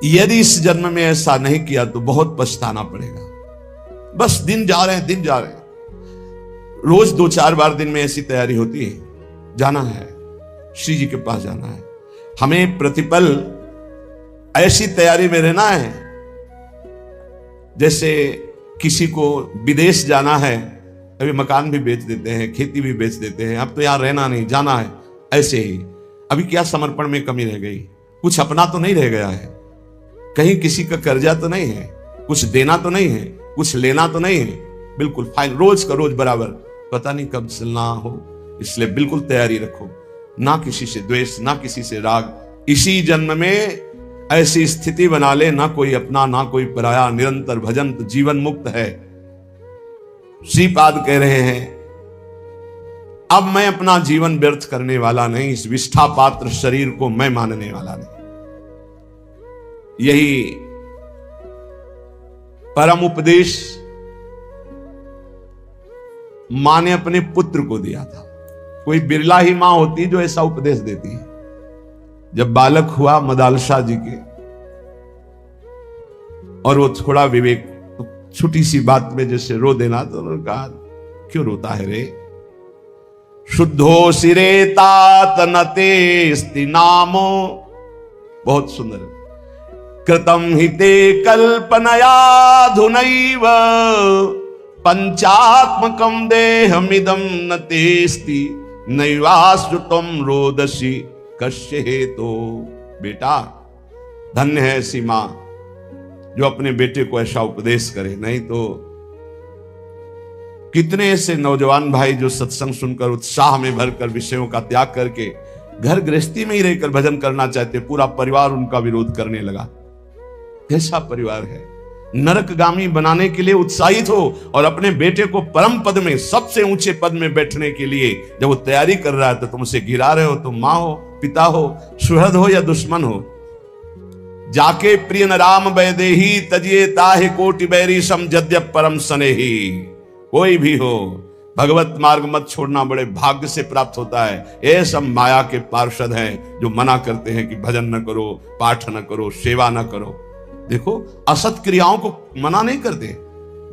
यदि इस जन्म में ऐसा नहीं किया तो बहुत पछताना पड़ेगा। बस दिन जा रहे हैं, दिन जा रहे हैं। रोज 2-4 बार दिन में ऐसी तैयारी होती है, जाना है, श्री जी के पास जाना है। हमें प्रतिपल ऐसी तैयारी में रहना है जैसे किसी को विदेश जाना है, अभी मकान भी बेच देते हैं, खेती भी बेच देते हैं, अब तो यहां रहना नहीं, जाना है। ऐसे ही अभी क्या समर्पण में कमी रह गई? कुछ अपना तो नहीं रह गया है, कहीं किसी का कर्जा तो नहीं है, कुछ देना तो नहीं है, कुछ लेना तो नहीं है, बिल्कुल फाइन, रोज का रोज बराबर, पता नहीं कब चलना हो। इसलिए बिल्कुल तैयारी रखो, ना किसी से द्वेष, ना किसी से राग। इसी जन्म में ऐसी स्थिति बना ले, ना कोई अपना ना कोई पराया, निरंतर भजन तो जीवन मुक्त है। श्रीपाद कह रहे हैं, अब मैं अपना जीवन व्यर्थ करने वाला नहीं, इस विष्ठा पात्र शरीर को मैं मानने वाला नहीं। यही परम उपदेश मां ने अपने पुत्र को दिया था। कोई बिरला ही मां होती जो ऐसा उपदेश देती है। जब बालक हुआ मदालसा जी के, और वो थोड़ा विवेक, तो छोटी सी बात में जैसे रो देना, तो उन्होंने कहा, क्यों रोता है रे? शुद्धो सिरे तात नतेस्ति नामो, बहुत सुंदर। कृतम हिते कल्पनयाधुनैव पंचात्मकम देहमिदं न तेस्ति नैवाश्रुतम रोदसी कश्य हेतो। बेटा, धन्य है ऐसी मां जो अपने बेटे को ऐसा उपदेश करे। नहीं तो कितने ऐसे नौजवान भाई जो सत्संग सुनकर उत्साह में भरकर विषयों का त्याग करके घर गृहस्थी में ही रहकर भजन करना चाहते, पूरा परिवार उनका विरोध करने लगा। कैसा परिवार है? नरकगामी बनाने के लिए उत्साहित हो, और अपने बेटे को परम पद में, सबसे ऊंचे पद में बैठने के लिए जब वो तैयारी कर रहा है तो तुम उसे गिरा रहे हो। तुम मां हो, पिता हो, सुहृद हो या दुश्मन हो। जाके प्रिय न राम वैदेही तजिए ताहे कोटि बैरी समझद्य परम सनेही। कोई भी हो, भगवत मार्ग मत छोड़ना, बड़े भाग्य से प्राप्त होता है। ये सब माया के पार्षद हैं जो मना करते हैं कि भजन न करो, पाठ न करो, सेवा न करो। देखो, असत क्रियाओं को मना नहीं करते,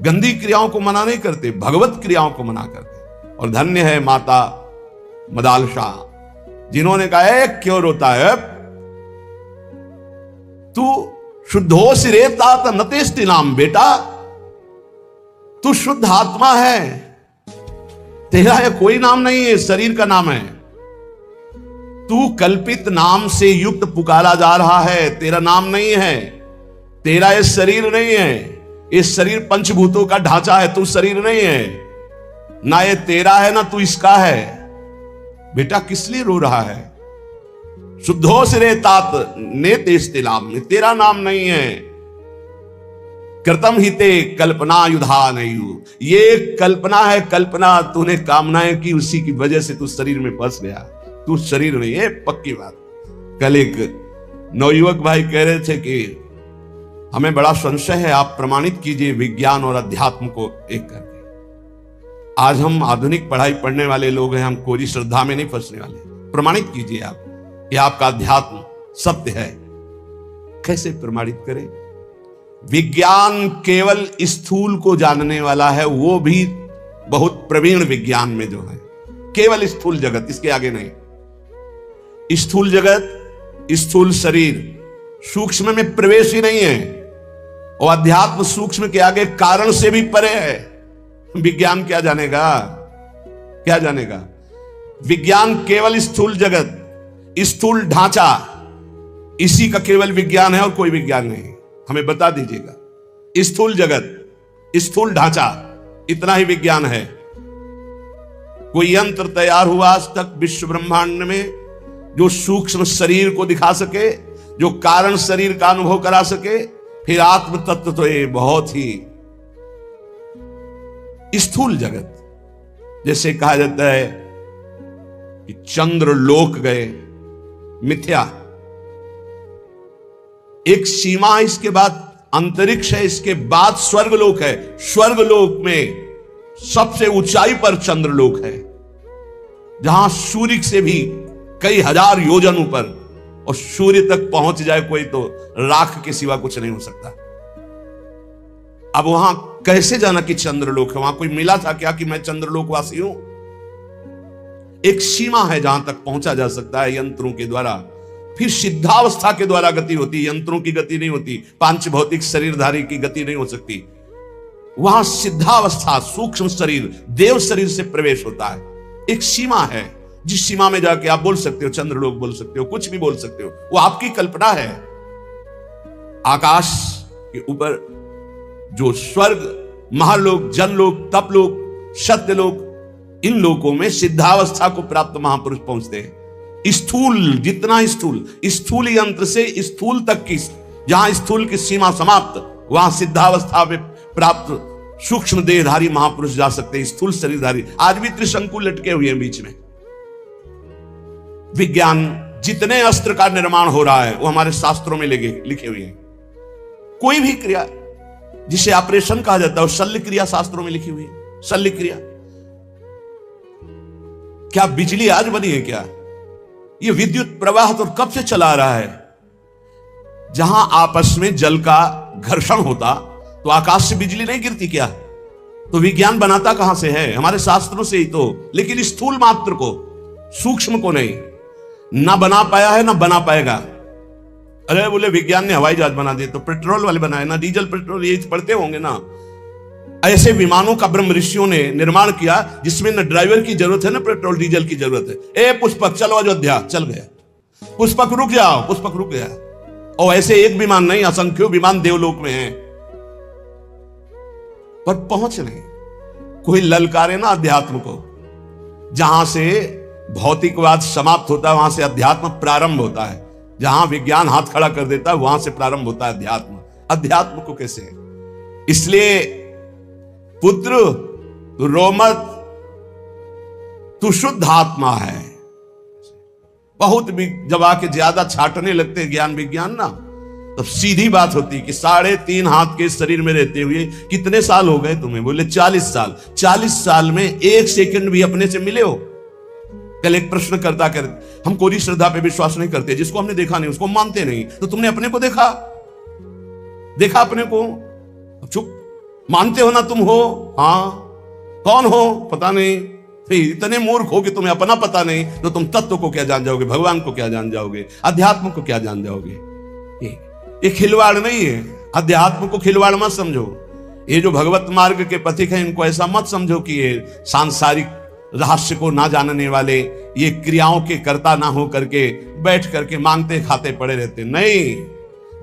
गंदी क्रियाओं को मना नहीं करते, भगवत क्रियाओं को मना करते। और धन्य है माता मदालसा जिन्होंने कहा, क्यों रोता है? तू शुद्धो सिरे तात नतेस्ति नाम। बेटा, तू शुद्ध आत्मा है, तेरा ये कोई नाम नहीं है, शरीर का नाम है। तू कल्पित नाम से युक्त पुकारा जा रहा है, तेरा नाम नहीं है, तेरा ये शरीर नहीं है। इस शरीर पंचभूतों का ढांचा है, तू शरीर नहीं है, ना ये तेरा है ना तू इसका है। बेटा, किस लिए रो रहा है? शुद्धो सिरे तात नेतेस्ति नाम, तेरा नाम नहीं है। कृतम हिते कल्पना युधा नहीं, ये कल्पना है, कल्पना तूने कामनाएं की, उसी की वजह से तू शरीर में फंस गया। तू शरीर नहीं है, पक्की बात। कल एक नवयुवक भाई कह रहे थे कि हमें बड़ा संशय है, आप प्रमाणित कीजिए विज्ञान और अध्यात्म को एक करके। आज हम आधुनिक पढ़ाई पढ़ने वाले लोग हैं, हम कोई श्रद्धा में नहीं फंसने वाले। प्रमाणित कीजिए आप कि आपका अध्यात्म सत्य है। कैसे प्रमाणित करें? विज्ञान केवल स्थूल को जानने वाला है, वो भी बहुत प्रवीण विज्ञान में जो है, केवल स्थूल जगत, इसके आगे नहीं। स्थूल जगत, स्थूल शरीर, सूक्ष्म में प्रवेश ही नहीं है। और अध्यात्म सूक्ष्म के आगे कारण से भी परे है। विज्ञान क्या जानेगा? क्या जानेगा? विज्ञान केवल स्थूल जगत, स्थूल ढांचा, इसी का केवल विज्ञान है और कोई विज्ञान नहीं। हमें बता दीजिएगा। स्थूल जगत, स्थूल ढांचा, इतना ही विज्ञान है। कोई यंत्र तैयार हुआ आज तक विश्व ब्रह्मांड में जो सूक्ष्म शरीर को दिखा सके, जो कारण शरीर का अनुभव करा सके? फिर आत्म तत्व तो ये बहुत ही स्थूल जगत, जैसे कहा जाता है कि चंद्र लोक गए, मिथ्या। एक सीमा, इसके बाद अंतरिक्ष है, इसके बाद स्वर्गलोक है। स्वर्गलोक में सबसे ऊंचाई पर चंद्रलोक है, जहां सूर्य से भी कई हजार योजन ऊपर, और सूर्य तक पहुंच जाए कोई तो राख के सिवा कुछ नहीं हो सकता। अब वहां कैसे जाना कि चंद्रलोक है? वहां कोई मिला था क्या कि मैं चंद्रलोकवासी हूं? एक सीमा है जहां तक पहुंचा जा सकता है यंत्रों के द्वारा। फिर सिद्धावस्था के द्वारा गति होती, यंत्रों की गति नहीं होती, पांच भौतिक शरीरधारी की गति नहीं हो सकती। वहां सिद्धावस्था, सूक्ष्म शरीर, देव शरीर से प्रवेश होता है। एक सीमा है जिस सीमा में जाके आप बोल सकते हो, चंद्रलोक बोल सकते हो, कुछ भी बोल सकते हो, वो आपकी कल्पना है। आकाश के ऊपर जो स्वर्ग, महालोक, जनलोक, तपलोक, सत्यलोक, इन लोकों में सिद्धावस्था को प्राप्त महापुरुष पहुंचते हैं। स्थूल, जितना स्थूल यंत्र से स्थूल तक की, जहां स्थूल की सीमा समाप्त, वहां सिद्धावस्था में प्राप्त सूक्ष्म देहधारी महापुरुष जा सकते हैं, स्थूल शरीरधारी। आज भी त्रिशंकु लटके हुए हैं बीच में। विज्ञान, जितने अस्त्र का निर्माण हो रहा है वो हमारे शास्त्रों में लिखे हुए हैं। कोई भी क्रिया जिसे ऑपरेशन कहा जाता है, वो शल्य क्रिया शास्त्रों में लिखी हुई है। शल्य क्रिया क्या बिजली आज बनी है क्या? ये विद्युत प्रवाह तो कब से चला आ रहा है। जहां आपस में जल का घर्षण होता तो आकाश से बिजली नहीं गिरती क्या? तो विज्ञान बनाता कहां से है? हमारे शास्त्रों से ही तो। लेकिन स्थूल मात्र को, सूक्ष्म को नहीं, ना बना पाया है ना बना पाएगा। अरे बोले विज्ञान ने हवाई जहाज बना दिए, तो पेट्रोल वाले बनाए ना, डीजल पेट्रोल, ये पढ़ते होंगे ना। ऐसे विमानों का ब्रह्म ऋषियों ने निर्माण किया जिसमें न ड्राइवर की जरूरत है, ना पेट्रोल डीजल की जरूरत है। ए पुष्पक चलो अयोध्या, चल गया। पुष्पक रुक जाओ, पुष्पक रुक गया। और ऐसे एक विमान नहीं, असंख्यों विमान देवलोक में हैं, पर पहुंच नहीं। कोई ललकारे ना अध्यात्म को। जहां से भौतिकवाद समाप्त होता है वहां से अध्यात्म प्रारंभ होता है। जहां विज्ञान हाथ खड़ा कर देता है वहां से प्रारंभ होता है अध्यात्म। अध्यात्म को कैसे? इसलिए पुत्र तू रो मत, तू शुद्ध आत्मा है। बहुत भी जब आके ज्यादा छाटने लगते ज्ञान विज्ञान ना, तब सीधी बात होती कि 3.5 हाथ के शरीर में रहते हुए कितने साल हो गए तुम्हें? बोले 40 साल। 40 साल में 1 सेकंड भी अपने से मिले हो? कल एक प्रश्न करता कर, हम कोई श्रद्धा पे विश्वास नहीं करते, जिसको हमने देखा नहीं उसको मानते नहीं। तो तुमने अपने को देखा अपने को? चुप। मानते हो ना तुम हो? हाँ। कौन हो? पता नहीं। इतने मूर्ख हो कि तुम्हें अपना पता नहीं, तो तुम तत्व को क्या जान जाओगे? भगवान को क्या जान जाओगे? अध्यात्म को क्या जान जाओगे? ये खिलवाड़ नहीं है। अध्यात्म को खिलवाड़ मत समझो। ये जो भगवत मार्ग के पथिक हैं, इनको ऐसा मत समझो कि ये सांसारिक रहस्य को ना जानने वाले, ये क्रियाओं के कर्ता ना हो करके बैठ करके मांगते खाते पड़े रहते। नहीं,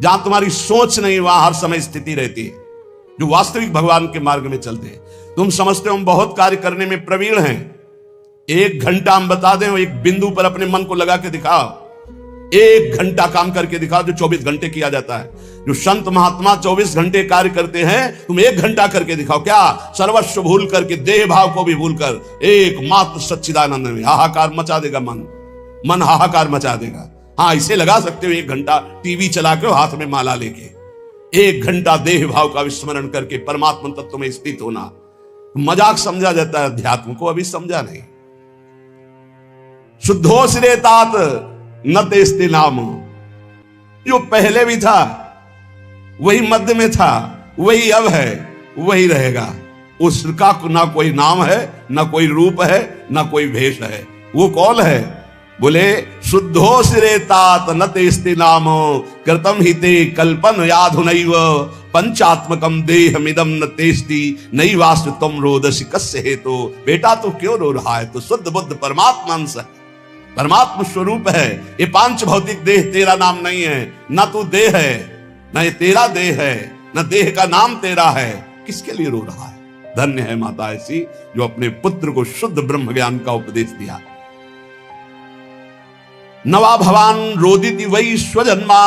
जहां तुम्हारी सोच नहीं वहां हर समय स्थिति रहती है। जो वास्तविक भगवान के मार्ग में चलते हैं, तुम समझते हो हम बहुत कार्य करने में प्रवीण हैं। 1 घंटा हम बता दें, एक बिंदु पर अपने मन को लगा के दिखाओ। 1 घंटा काम करके दिखाओ जो 24 घंटे किया जाता है। जो संत महात्मा 24 घंटे कार्य करते हैं, तुम 1 घंटा करके दिखाओ। क्या? सर्वस्व भूल करके, देह भाव को भी भूल कर, एकमात्र सच्चिदानंद में हाहाकार मचा देगा। मन हाहाकार मचा देगा। हाँ, इसे लगा सकते हो 1 घंटा टीवी चला के हाथ में माला लेके। 1 घंटा देह भाव का विस्मरण करके परमात्मा तत्व में स्थित होना मजाक समझा जाता है, अध्यात्म को अभी समझा नहीं। शुद्धो सिरे तात न तेस्ते नाम। जो पहले भी था वही मध्य में था, वही अब है, वही रहेगा। उसका ना कोई नाम है, ना कोई रूप है, ना कोई भेष है। वो कौन है? बोले शुद्धो सिरे तात न तेस्ते नाम कृतम हिते कल्पन याधुनैव पंचात्मकम देहमिदम न तेस्ति नैवास्तु तम रोदसी कस्य हेतु। बेटा तू क्यों रो रहा है? तो शुद्ध बुद्ध परमात्मा अंश है, परमात्मा स्वरूप है। ये 5 भौतिक देह तेरा नाम नहीं है। ना तू देह है, ना ये तेरा देह है, ना देह का नाम तेरा है। किसके लिए रो रहा है? धन्य है माता ऐसी जो अपने पुत्र को शुद्ध ब्रह्म ज्ञान का उपदेश दिया। नवा भवान रोदिति वै स्वजन्मा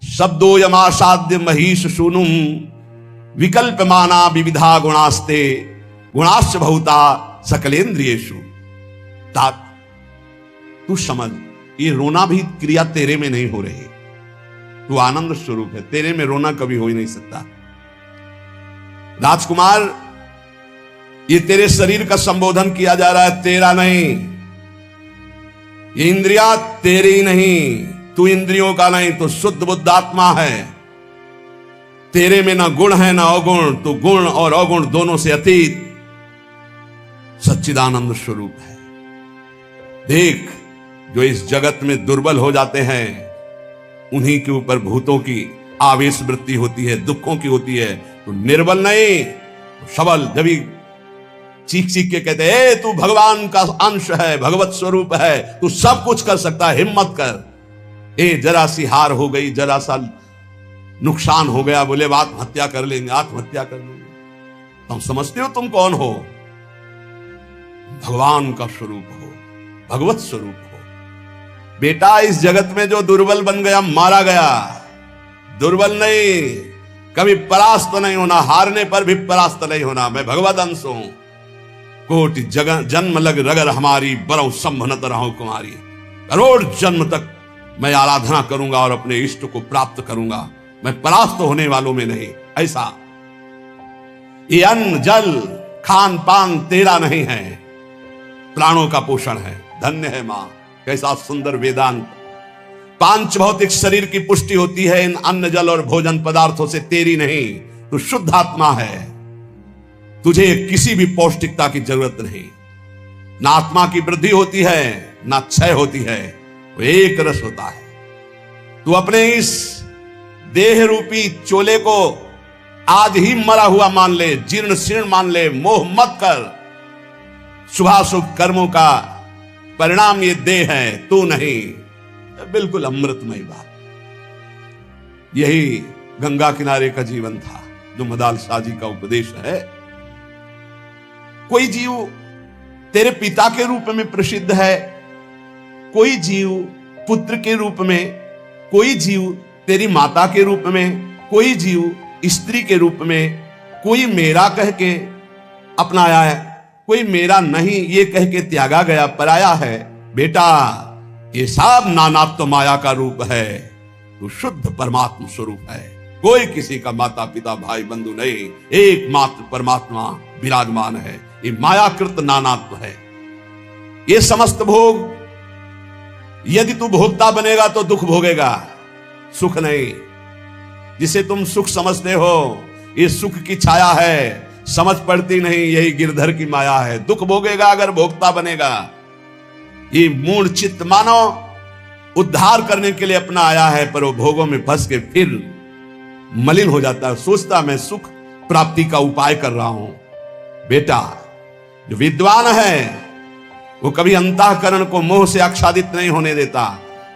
शब्दो यमासाद्य महिष सूनुम विकल्पमाना विविधा गुणास्ते गुणाश्च बहुता सकलेन्द्रियेषु। तात तू समझ, ये रोना भी क्रिया तेरे में नहीं हो रही। तू आनंद स्वरूप है, तेरे में रोना कभी हो ही नहीं सकता। राजकुमार, ये तेरे शरीर का संबोधन किया जा रहा है, तेरा नहीं। ये इंद्रियां तेरी नहीं, तू इंद्रियों का नहीं, तो शुद्ध बुद्ध आत्मा है। तेरे में ना गुण है ना अवगुण, तो गुण और अवगुण दोनों से अतीत सच्चिदानंद स्वरूप है। देख, जो इस जगत में दुर्बल हो जाते हैं, उन्हीं के ऊपर भूतों की आवेश वृत्ति होती है, दुखों की होती है। तो निर्बल नहीं, तो सबल। जब चीख चीख के कहते हैं तू भगवान का अंश है, भगवत स्वरूप है, तू सब कुछ कर सकता है, हिम्मत कर। जरा सी हार हो गई, जरा सा नुकसान हो गया, बोले आत्महत्या कर लेंगे, आत्महत्या कर लेंगे। तुम समझते हो तुम कौन हो? भगवान का स्वरूप हो, भगवत स्वरूप हो। बेटा, इस जगत में जो दुर्बल बन गया, मारा गया। दुर्बल नहीं, कभी परास्त नहीं होना, हारने पर भी परास्त नहीं होना। मैं भगवत अंश हूं। कोटि जन्म लग रगर हमारी, बरौ संभनत रहो कुमारी। करोड़ जन्म तक मैं आराधना करूंगा और अपने इष्ट को प्राप्त करूंगा, मैं परास्त होने वालों में नहीं। ऐसा ये अन्न जल खान पान तेरा नहीं है, प्राणों का पोषण है। धन्य है मां, कैसा सुंदर वेदांत। पांच भौतिक शरीर की पुष्टि होती है इन अन्न जल और भोजन पदार्थों से, तेरी नहीं। तू शुद्ध आत्मा है, तुझे किसी भी पौष्टिकता की जरूरत नहीं। ना आत्मा की वृद्धि होती है, ना क्षय होती है, वो एक रस होता है। तू अपने इस देह रूपी चोले को आज ही मरा हुआ मान ले, जीर्ण शीर्ण मान ले, मोह मत कर। शुभाशुभ कर्मों का परिणाम ये देह है, तू नहीं। बिल्कुल अमृतमय बात। यही गंगा किनारे का जीवन था जो मदाल शाह जी का उपदेश है। कोई जीव तेरे पिता के रूप में प्रसिद्ध है, कोई जीव पुत्र के रूप में, कोई जीव तेरी माता के रूप में, कोई जीव स्त्री के रूप में, कोई मेरा कह के अपनाया है, कोई मेरा नहीं ये कह के त्यागा गया, पराया है। बेटा, ये सब नानात्व माया का रूप है, तो शुद्ध परमात्मा स्वरूप है। कोई किसी का माता पिता भाई बंधु नहीं, एकमात्र परमात्मा विराजमान है। ये मायाकृत नानात्व है। ये समस्त भोग, यदि तू भोक्ता बनेगा तो दुख भोगेगा, सुख नहीं। जिसे तुम सुख समझते हो, ये सुख की छाया है, समझ पड़ती नहीं, यही गिरधर की माया है। दुख भोगेगा अगर भोक्ता बनेगा। ये मूढ़ चित्त मानव उद्धार करने के लिए अपना आया है, पर वो भोगों में फंस के फिर मलिन हो जाता है, सोचता मैं सुख प्राप्ति का उपाय कर रहा हूं। बेटा, जो विद्वान है वो कभी अंतःकरण को मोह से आच्छादित नहीं होने देता,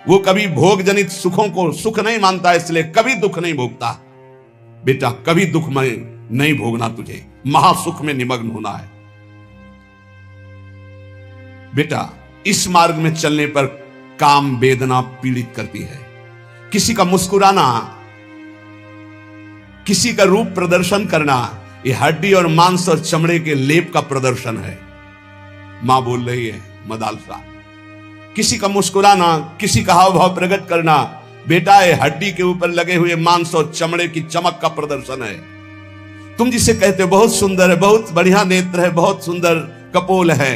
वो कभी भोग जनित सुखों को सुख नहीं मानता, इसलिए कभी दुख नहीं भोगता। बेटा, कभी दुख में नहीं भोगना, तुझे महासुख में निमग्न होना है। बेटा, इस मार्ग में चलने पर काम वेदना पीड़ित करती है। किसी का मुस्कुराना, किसी का रूप प्रदर्शन करना, ये हड्डी और मांस और चमड़े के लेप का प्रदर्शन है। मां बोल रही है मदाल शाह। किसी का मुस्कुराना, किसी का हाव भाव प्रकट करना, बेटा ये हड्डी के ऊपर लगे हुए मांस और चमड़े की चमक का प्रदर्शन है। तुम जिसे कहते हो बहुत सुंदर है, बहुत बढ़िया नेत्र है, बहुत सुंदर कपोल है,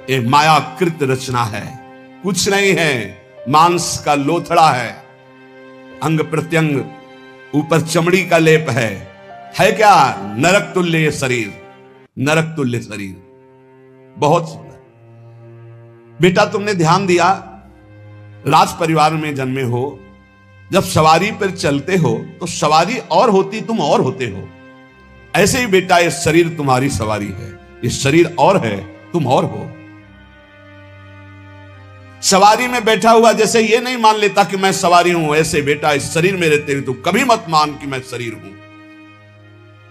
ये मायाकृत रचना है, कुछ नहीं है। मांस का लोथड़ा है, अंग प्रत्यंग ऊपर चमड़ी का लेप है क्या? नरक तुल्य ये शरीर, नरक तुल्य शरीर, बहुत सुंदर। बेटा, तुमने ध्यान दिया, राज परिवार में जन्मे हो, जब सवारी पर चलते हो तो सवारी और होती, तुम और होते हो। ऐसे ही बेटा, ये शरीर तुम्हारी सवारी है, ये शरीर और है, तुम और हो। सवारी में बैठा हुआ जैसे ये नहीं मान लेता कि मैं सवारी हूं, ऐसे बेटा इस शरीर में रहते हुए तो कभी मत मान कि मैं शरीर हूं।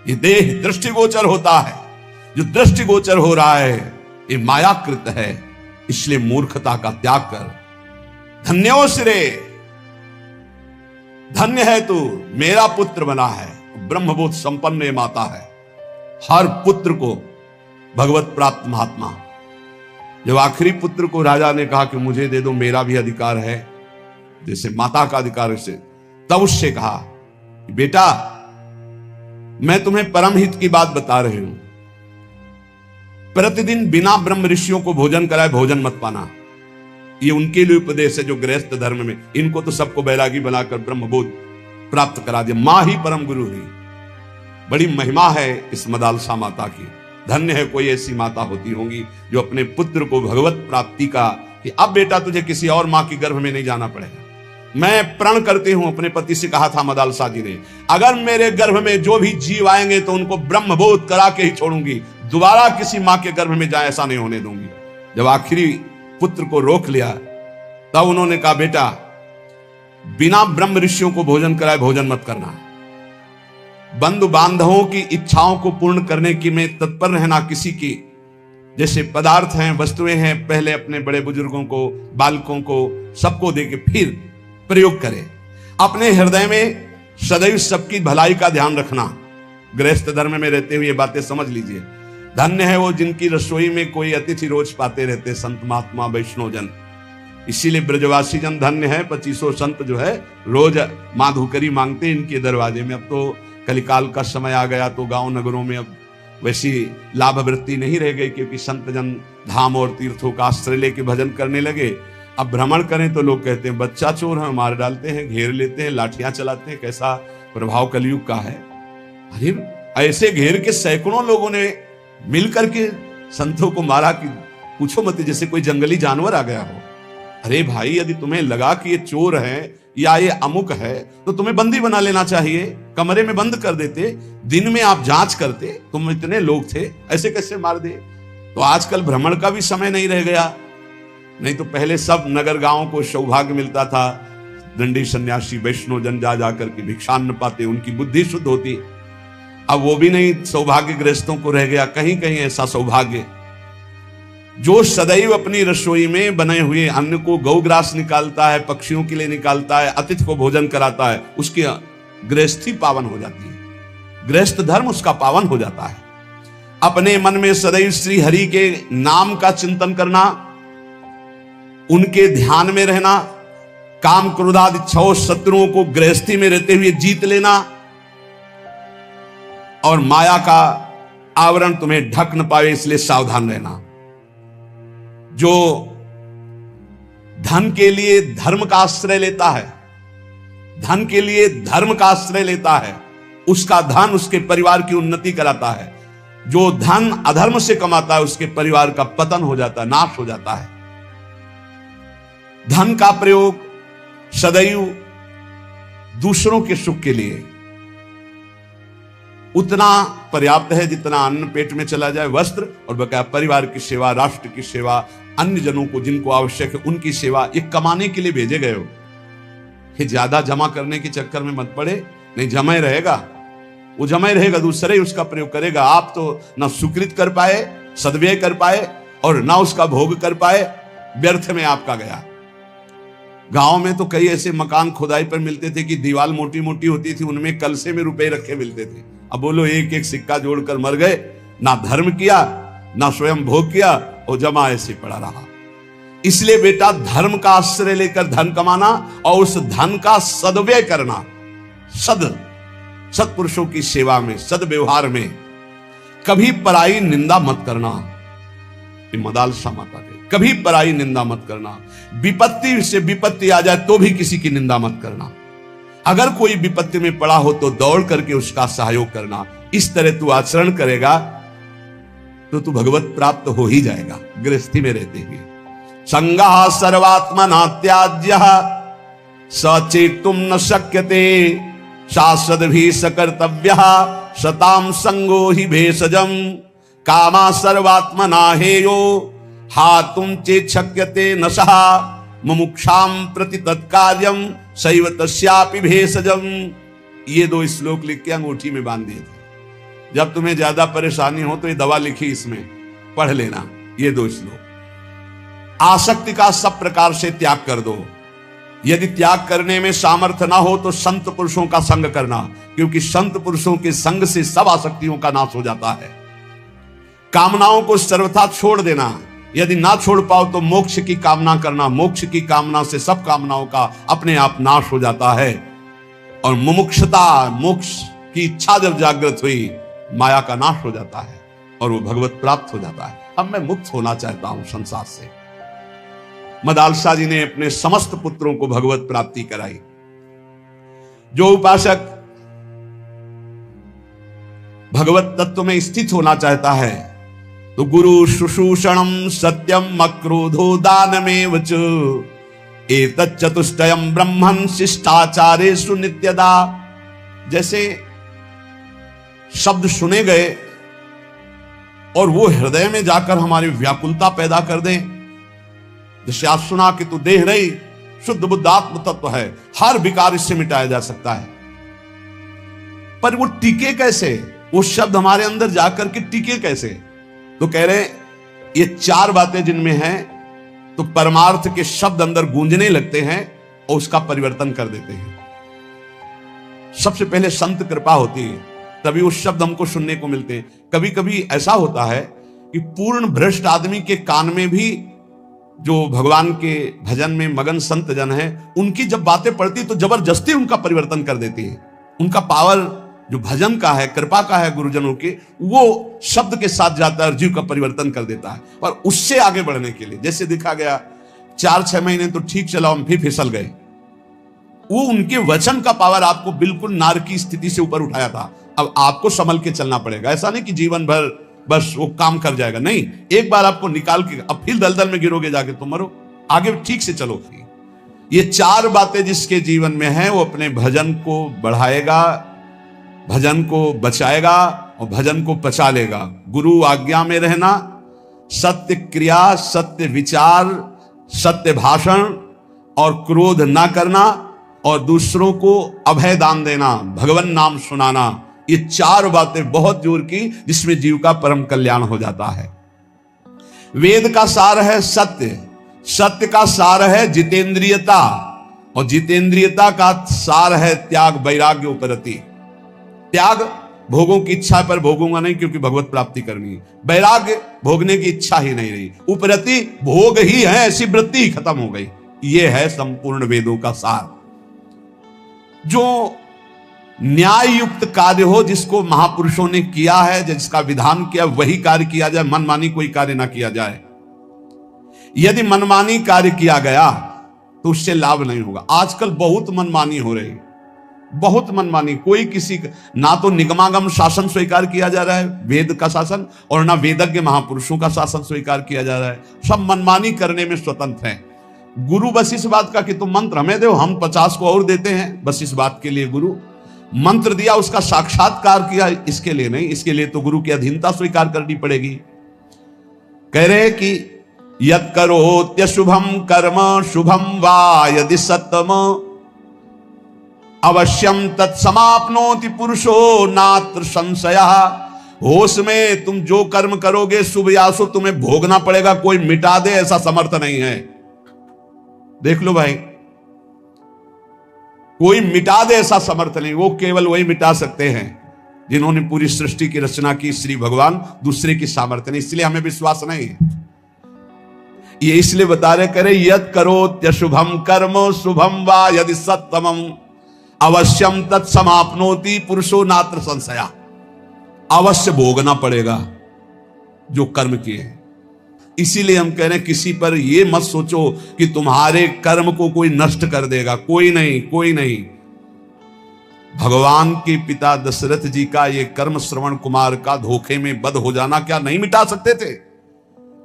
ये देह दृष्टिगोचर होता है, जो दृष्टिगोचर हो रहा है ये मायाकृत है, इसलिए मूर्खता का त्याग कर। धन्यो सिरे, धन्य है तू, मेरा पुत्र बना है, ब्रह्मबोध संपन्न ये माता है। हर पुत्र को भगवत प्राप्त महात्मा। जब आखिरी पुत्र को राजा ने कहा कि मुझे दे दो, मेरा भी अधिकार है जैसे माता का अधिकार है, तब उससे कहा कि बेटा मैं तुम्हें परम हित की बात बता रही हूं, प्रतिदिन बिना ब्रह्म ऋषियों को भोजन कराए भोजन मत पाना। ये उनके लिए उपदेश है जो गृहस्थ धर्म में, इनको तो सबको बैरागी बनाकर ब्रह्मबोध प्राप्त करा दिया। माँ ही परम गुरु हुई। बड़ी महिमा है इस मदालसा माता की। धन्य है कोई ऐसी माता होती होंगी जो अपने पुत्र को भगवत प्राप्ति का, कि अब बेटा तुझे किसी और माँ की गर्भ में नहीं जाना पड़ेगा। मैं प्रण करती हूं, अपने पति से कहा था मदालसा जी ने, अगर मेरे गर्भ में जो भी जीव आएंगे तो उनको ब्रह्मबोध करा के ही छोड़ूंगी, दोबारा किसी माँ के गर्भ में जाए ऐसा नहीं होने दूंगी। जब आखिरी पुत्र को रोक लिया तब उन्होंने कहा, बेटा बिना ब्रह्म ऋषियों को भोजन कराए भोजन मत करना। बंधु बांधवों की इच्छाओं को पूर्ण करने की में तत्पर रहना। किसी की जैसे पदार्थ हैं, वस्तुएं हैं, पहले अपने बड़े बुजुर्गों को, बालकों को, सबको देके फिर प्रयोग करें। अपने हृदय में सदैव सबकी भलाई का ध्यान रखना। गृहस्थ धर्म में रहते हुए ये बातें समझ लीजिए। धन्य है वो जिनकी रसोई में कोई अतिथि रोज पाते रहते, संत महात्मा वैष्णव जन। इसीलिए ब्रजवासी जन धन्य है। 2500 संत जो है रोज माँ धुकरी मांगते इनके दरवाजे में। अब तो कलिकाल का समय आ गया तो गांव नगरों में अब वैसी लाभ वृत्ति नहीं रह गई, क्योंकि संत जन धाम और तीर्थों का आश्रय लेके भजन करने लगे। अब भ्रमण करें तो लोग कहते हैं बच्चा चोर है, मार डालते हैं, घेर लेते हैं, लाठियां चलाते हैं। कैसा प्रभाव कलयुग का है। अरे ऐसे घेर के सैकड़ों लोगों ने मिलकर के संतों को मारा कि पूछो मत, जैसे कोई जंगली जानवर आ गया हो। अरे भाई, यदि तुम्हें लगा कि ये चोर है या ये अमुक है तो तुम्हें बंदी बना लेना चाहिए, कमरे में बंद कर देते, दिन में आप जांच करते। तुम इतने लोग थे, ऐसे कैसे मार दे। तो आजकल भ्रमण का भी समय नहीं रह गया। नहीं तो पहले सब नगर गांव को सौभाग्य मिलता था, दंडी सन्यासी वैष्णव जन जा जाकर के भिक्षान्न पाते, उनकी बुद्धि शुद्ध होती। अब वो भी नहीं सौभाग्य गृहस्थों को रह गया। कहीं कहीं ऐसा सौभाग्य जो सदैव अपनी रसोई में बने हुए अन्न को गौग्रास निकालता है, पक्षियों के लिए निकालता है, अतिथि को भोजन कराता है, उसकी गृहस्थी पावन हो जाती है। गृहस्थ धर्म उसका पावन हो जाता है। अपने मन में सदैव श्री हरि के नाम का चिंतन करना, उनके ध्यान में रहना, काम क्रोधादि इच्छाओं शत्रुओं को गृहस्थी में रहते हुए जीत लेना, और माया का आवरण तुम्हें ढक न पाए इसलिए सावधान रहना। जो धन के लिए धर्म का आश्रय लेता है, धन के लिए धर्म का आश्रय लेता है, उसका धन उसके परिवार की उन्नति कराता है। जो धन अधर्म से कमाता है उसके परिवार का पतन हो जाता है, नाश हो जाता है। धन का प्रयोग सदैव दूसरों के सुख के लिए उतना पर्याप्त है जितना अन्न पेट में चला जाए, वस्त्र और बकाया परिवार की सेवा, राष्ट्र की सेवा, अन्य जनों को जिनको आवश्यक है उनकी सेवा। ये कमाने के लिए भेजे गए हो, ये ज्यादा जमा करने के चक्कर में मत पड़े। नहीं, जमा ही रहेगा, वो जमा ही रहेगा, दूसरे ही उसका प्रयोग करेगा। आप तो ना स्वीकृत कर पाए, सद्व्यय कर पाए, और ना उसका भोग कर पाए, व्यर्थ में आपका गया। गांव में तो कई ऐसे मकान खुदाई पर मिलते थे कि दीवार मोटी मोटी होती थी, उनमें कलसे में रुपए रखे मिलते थे। अब बोलो एक एक सिक्का जोड़कर मर गए, ना धर्म किया ना स्वयं भोग किया, और जमा ऐसे पड़ा रहा। इसलिए बेटा धर्म का आश्रय लेकर धन कमाना और उस धन का सद्व्यय करना, सत्पुरुषों की सेवा में, सद्व्यवहार में। कभी पराई निंदा मत करना। मदालसा माता के कभी पराई निंदा मत करना। विपत्ति से विपत्ति आ जाए तो भी किसी की निंदा मत करना। अगर कोई विपत्ति में पड़ा हो तो दौड़ करके उसका सहयोग करना। इस तरह तू आचरण करेगा तो तू भगवत प्राप्त हो ही जाएगा गृहस्थी में रहते हुए। संगः सर्वात्मना त्याज्यः सचेतुम न शक्यते शाश्वतभिः सकर्तव्यः सतां संगो हि भेषजम् कामा सर्वात्मना हेयो हातुं चेत् शक्यते न सः मुमुक्षां प्रति तत्कार्यं सैव तस्यापि भेषजम्। ये दो श्लोक लिख के अंगूठी में बांध दिए थे। जब तुम्हें ज्यादा परेशानी हो तो ये दवा लिखी, इसमें पढ़ लेना ये दो श्लोक। आसक्ति का सब प्रकार से त्याग कर दो। यदि त्याग करने में सामर्थ्य ना हो तो संत पुरुषों का संग करना, क्योंकि संत पुरुषों के संग से सब आसक्तियों का नाश हो जाता है। कामनाओं को सर्वथा छोड़ देना। यदि ना छोड़ पाओ तो मोक्ष की कामना करना। मोक्ष की कामना से सब कामनाओं का अपने आप नाश हो जाता है। और मुमुक्षता, मोक्ष की इच्छा जब जागृत हुई, माया का नाश हो जाता है और वो भगवत प्राप्त हो जाता है। अब मैं मुक्त होना चाहता हूं संसार से। मदालसा जी ने अपने समस्त पुत्रों को भगवत प्राप्ति कराई। जो उपासक भगवत तत्व में स्थित होना चाहता है तो गुरु शुश्रूषणम सत्यम अक्रोधो दानमेव च एतत् चतुष्टयम् ब्रह्मन् शिष्टाचारेषु नित्यदा। जैसे शब्द सुने गए और वो हृदय में जाकर हमारी व्याकुलता पैदा कर दें। जैसे आज सुना कि तू देह नहीं, शुद्ध बुद्ध आत्म तत्व है, हर विकार इससे मिटाया जा सकता है। पर वो टिके कैसे? वो शब्द हमारे अंदर जाकर के टिके कैसे? तो कह रहे ये चार बातें जिनमें हैं तो परमार्थ के शब्द अंदर गूंजने लगते हैं और उसका परिवर्तन कर देते हैं। सबसे पहले संत कृपा होती है, तभी वो शब्द हमको सुनने को मिलते हैं। कभी कभी ऐसा होता है कि पूर्ण भ्रष्ट आदमी के कान में भी जो भगवान के भजन में मगन संत जन है, उनकी जब बातें पड़ती तो जबरदस्ती उनका परिवर्तन कर देती है। उनका पावर जो भजन का है, कृपा का है गुरुजनों के, वो शब्द के साथ जाता है और जीव का परिवर्तन कर देता है। और उससे आगे बढ़ने के लिए जैसे दिखा गया 4-6 महीने तो ठीक चला, हम फिर फिसल गए। वो उनके वचन का पावर आपको बिल्कुल नार की स्थिति से ऊपर उठाया था। अब आपको संभल के चलना पड़ेगा। ऐसा नहीं कि जीवन भर बस वो काम कर जाएगा, नहीं, एक बार आपको निकाल के अब फिर दलदल में गिरोगे जाके तो मरो, आगे ठीक से चलो। ये चार बातें जिसके जीवन में है वो अपने भजन को बढ़ाएगा, भजन को बचाएगा और भजन को पचा लेगा। गुरु आज्ञा में रहना, सत्य क्रिया, सत्य विचार, सत्य भाषण और क्रोध ना करना और दूसरों को अभय दान देना, भगवान नाम सुनाना, ये चार बातें बहुत जोर की, जिसमें जीव का परम कल्याण हो जाता है। वेद का सार है सत्य, सत्य का सार है जितेंद्रियता और जितेंद्रियता का सार है त्याग, वैराग्य, उपरति। त्याग भोगों की इच्छा पर भोगूंगा नहीं क्योंकि भगवत प्राप्ति करनी है। वैराग्य भोगने की इच्छा ही नहीं रही। उपरति भोग ही है, ऐसी वृत्ति ही खत्म हो गई। यह है संपूर्ण वेदों का सार। जो न्याय युक्त कार्य हो, जिसको महापुरुषों ने किया है, जिसका विधान किया, वही कार्य किया जाए, मनमानी कोई कार्य ना किया जाए। यदि मनमानी कार्य किया गया तो उससे लाभ नहीं होगा। आजकल बहुत मनमानी हो रही है, बहुत मनमानी। कोई किसी ना तो निगमागम शासन स्वीकार किया जा रहा है, वेद का शासन, और ना वेदज्ञ महापुरुषों का शासन स्वीकार किया जा रहा है। सब मनमानी करने में स्वतंत्र हैं। गुरु बस इस बात का कि तुम मंत्र हमें दो, हम 50 को और देते हैं, बस इस बात के लिए गुरु मंत्र दिया, उसका साक्षात्कार किया, इसके लिए नहीं। इसके लिए तो गुरु की अधीनता स्वीकार करनी पड़ेगी। कह रहे कि यत् करोत्य शुभम कर्म शुभम वा यदि सत्यम अवश्यम तत्समाप्नोति पुरुषो नात्र संशयः। होश में तुम जो कर्म करोगे शुभ या अशुभ तुम्हें भोगना पड़ेगा, कोई मिटा दे ऐसा समर्थ नहीं है। देख लो भाई, कोई मिटा दे ऐसा समर्थ नहीं। वो केवल वही मिटा सकते हैं जिन्होंने पूरी सृष्टि की रचना की, श्री भगवान, दूसरे की सामर्थ्य नहीं। इसलिए हमें विश्वास नहीं है। ये इसलिए बता रहे, करे यत् करोत्य शुभम कर्म शुभम वा यदि सत्तमम अवश्यम तत्समाप्नोति पुरुषो नात्र संशया। अवश्य भोगना पड़ेगा जो कर्म किए हैं। इसीलिए हम कह रहे हैं किसी पर ये मत सोचो कि तुम्हारे कर्म को कोई नष्ट कर देगा। कोई नहीं, कोई नहीं। भगवान के पिता दशरथ जी का ये कर्म श्रवण कुमार का धोखे में बद हो जाना क्या नहीं मिटा सकते थे?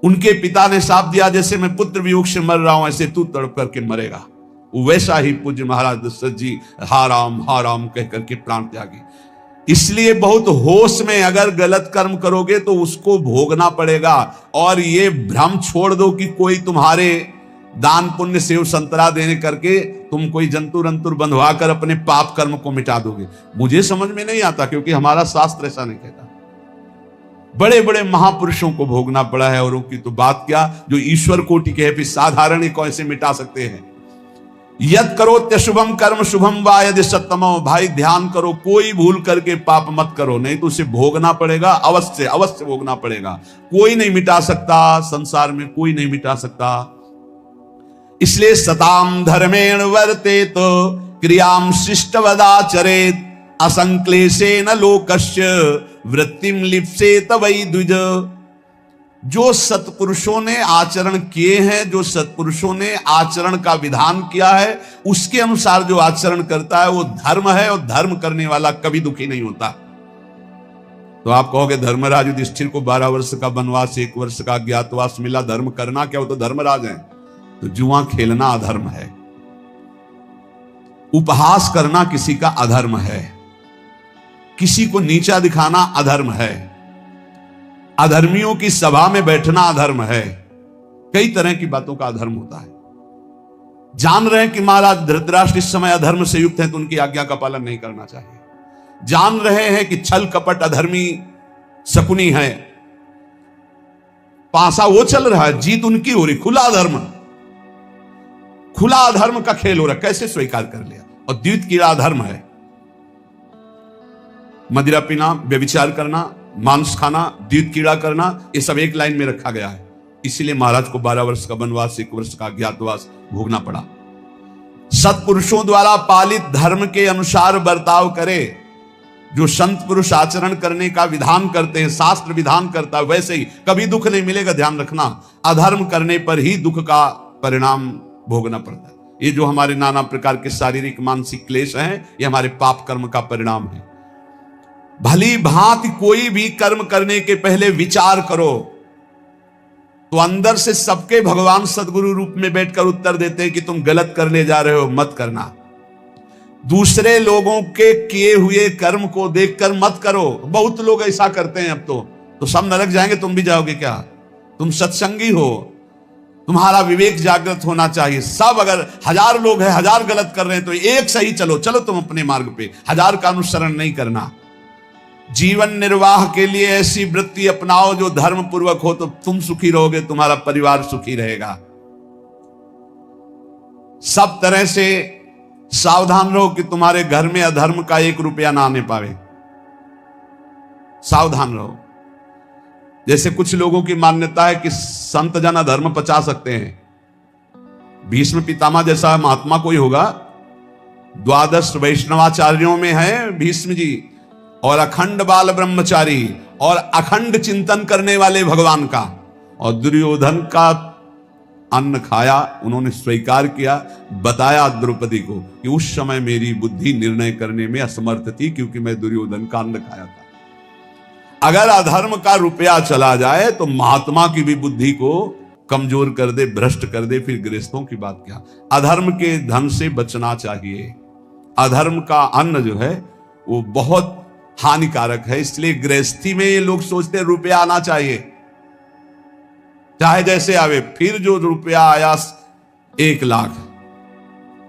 उनके पिता ने शाप दिया, जैसे मैं पुत्र वियोग से मर रहा हूं ऐसे तू तड़प करके मरेगा। वैसा ही पूज्य महाराज दशरथ जी हा राम कह करके प्राण त्यागी। इसलिए बहुत होश में अगर गलत कर्म करोगे तो उसको भोगना पड़ेगा। और ये भ्रम छोड़ दो कि कोई तुम्हारे दान पुण्य सेव संतरा देने करके तुम कोई जंतु रंतुर बंधवा कर अपने पाप कर्म को मिटा दोगे। मुझे समझ में नहीं आता, क्योंकि हमारा शास्त्र ऐसा नहीं कहता। बड़े बड़े महापुरुषों को भोगना पड़ा है, और उनकी तो बात क्या, जो ईश्वर कोटि के है, फिर साधारण ही कैसे मिटा सकते हैं। यत् करोत्य शुभम कर्म शुभम वा यदि सत्तमो। भाई ध्यान करो, कोई भूल करके पाप मत करो, नहीं तो उसे भोगना पड़ेगा। अवश्य अवश्य भोगना पड़ेगा। कोई नहीं मिटा सकता, संसार में कोई नहीं मिटा सकता। इसलिए सताम धर्मेण वर्तेत क्रियाम शिष्टवदाचरेत असंक्लेशेन लोकस्य वृत्तिम लिप्सेत वै द्विज। जो सत्पुरुषों ने आचरण किए हैं, जो सत्पुरुषों ने आचरण का विधान किया है, उसके अनुसार जो आचरण करता है वो धर्म है, और धर्म करने वाला कभी दुखी नहीं होता। तो आप कहोगे धर्मराज युधिष्ठिर को 12 वर्ष का वनवास, 1 वर्ष का अज्ञातवास मिला, धर्म करना क्या? वो तो धर्मराज हैं। तो जुआ खेलना अधर्म है, उपहास करना किसी का अधर्म है, किसी को नीचा दिखाना अधर्म है, अधर्मियों की सभा में बैठना अधर्म है। कई तरह की बातों का अधर्म होता है। जान रहे हैं कि महाराज धृतराष्ट्र इस समय अधर्म से युक्त हैं, तो उनकी आज्ञा का पालन नहीं करना चाहिए। जान रहे हैं कि छल कपट अधर्मी शकुनी है, पासा वो चल रहा है, जीत उनकी हो रही, खुला अधर्म, खुला अधर्म का खेल हो रहा, कैसे स्वीकार कर लिया? और द्वित कीड़ा अधर्म है। मदिरा पीना, व्यभिचार करना, मांस खाना, द्वित कीड़ा करना, ये सब एक लाइन में रखा गया है। इसीलिए महाराज को 12 वर्ष का वनवास, 1 वर्ष का अज्ञातवास भोगना पड़ा। सत्पुरुषों द्वारा पालित धर्म के अनुसार बर्ताव करे। जो संत पुरुष आचरण करने का विधान करते हैं, शास्त्र विधान करता है, वैसे ही कभी दुख नहीं मिलेगा। ध्यान रखना, अधर्म करने पर ही दुख का परिणाम भोगना पड़ता है। ये जो हमारे नाना प्रकार के शारीरिक मानसिक क्लेश हैं, ये हमारे पाप कर्म का परिणाम है। भली भांति कोई भी कर्म करने के पहले विचार करो, तो अंदर से सबके भगवान सदगुरु रूप में बैठकर उत्तर देते हैं कि तुम गलत करने जा रहे हो, मत करना। दूसरे लोगों के किए हुए कर्म को देखकर मत करो। बहुत लोग ऐसा करते हैं। अब तो सब नरक जाएंगे, तुम भी जाओगे क्या? तुम सत्संगी हो, तुम्हारा विवेक जागृत होना चाहिए। सब अगर 1000 लोग हैं, 1000 गलत कर रहे हैं, तो एक सही चलो तुम अपने मार्ग पे, 1000 का अनुसरण नहीं करना। जीवन निर्वाह के लिए ऐसी वृत्ति अपनाओ जो धर्म पूर्वक हो, तो तुम सुखी रहोगे, तुम्हारा परिवार सुखी रहेगा। सब तरह से सावधान रहो कि तुम्हारे घर में अधर्म का 1 रुपया ना आने पावे। सावधान रहो। जैसे कुछ लोगों की मान्यता है कि संत जन अधर्म पचा सकते हैं। भीष्म पितामह जैसा महात्मा कोई होगा, 12 वैष्णवाचार्यों में है भीष्म जी, और अखंड बाल ब्रह्मचारी, और अखंड चिंतन करने वाले भगवान का। और दुर्योधन का अन्न खाया, उन्होंने स्वीकार किया, बताया द्रौपदी को कि उस समय मेरी बुद्धि निर्णय करने में असमर्थ थी, क्योंकि मैं दुर्योधन का अन्न खाया था। अगर अधर्म का रुपया चला जाए तो महात्मा की भी बुद्धि को कमजोर कर दे, भ्रष्ट कर दे, फिर गृहस्थों की बात क्या। अधर्म के धन से बचना चाहिए। अधर्म का अन्न जो है वो बहुत हानिकारक है। इसलिए गृहस्थी में ये लोग सोचते हैं रुपया आना चाहिए, चाहे जैसे आवे। फिर जो रुपया आया 1 लाख,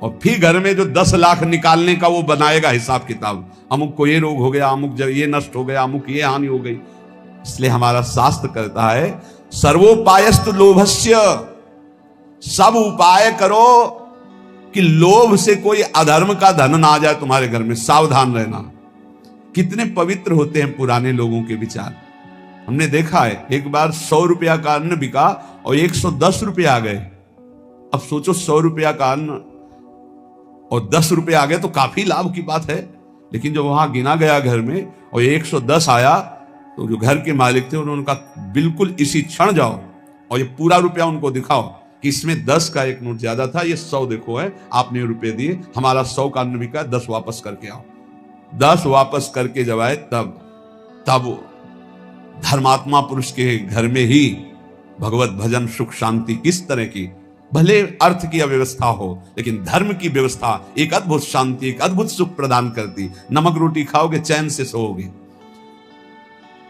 और फिर घर में जो 10 लाख निकालने का वो बनाएगा हिसाब किताब। अमुक को ये रोग हो गया, अमुक जब ये नष्ट हो गया, अमुक ये हानि हो गई। इसलिए हमारा शास्त्र कहता है सर्वोपायस्तु लोभस्य, सब उपाय करो कि लोभ से कोई अधर्म का धन ना आ जाए तुम्हारे घर में। सावधान रहना। कितने पवित्र होते हैं पुराने लोगों के विचार। हमने देखा है, एक बार 100 रुपया का अन्न बिका और 110 रुपये आ गए। अब सोचो 100 रुपया का अन्न और 10 रुपये आ गए तो काफी लाभ की बात है। लेकिन जब वहां गिना गया घर में और 110 आया, तो जो घर के मालिक थे उन्होंने कहा बिल्कुल इसी क्षण जाओ और ये पूरा रुपया उनको दिखाओ कि इसमें 10 का 1 नोट ज्यादा था, ये 100 देखो है, आपने रुपये दिए, हमारा 100 का अन्न बिका, 10 वापस करके आओ। 10 वापस करके जब आए तब धर्मात्मा पुरुष के घर में ही भगवत भजन, सुख, शांति किस तरह की, भले अर्थ की अव्यवस्था हो, लेकिन धर्म की व्यवस्था एक अद्भुत शांति, एक अद्भुत सुख प्रदान करती। नमक रोटी खाओगे, चैन से सोओगे।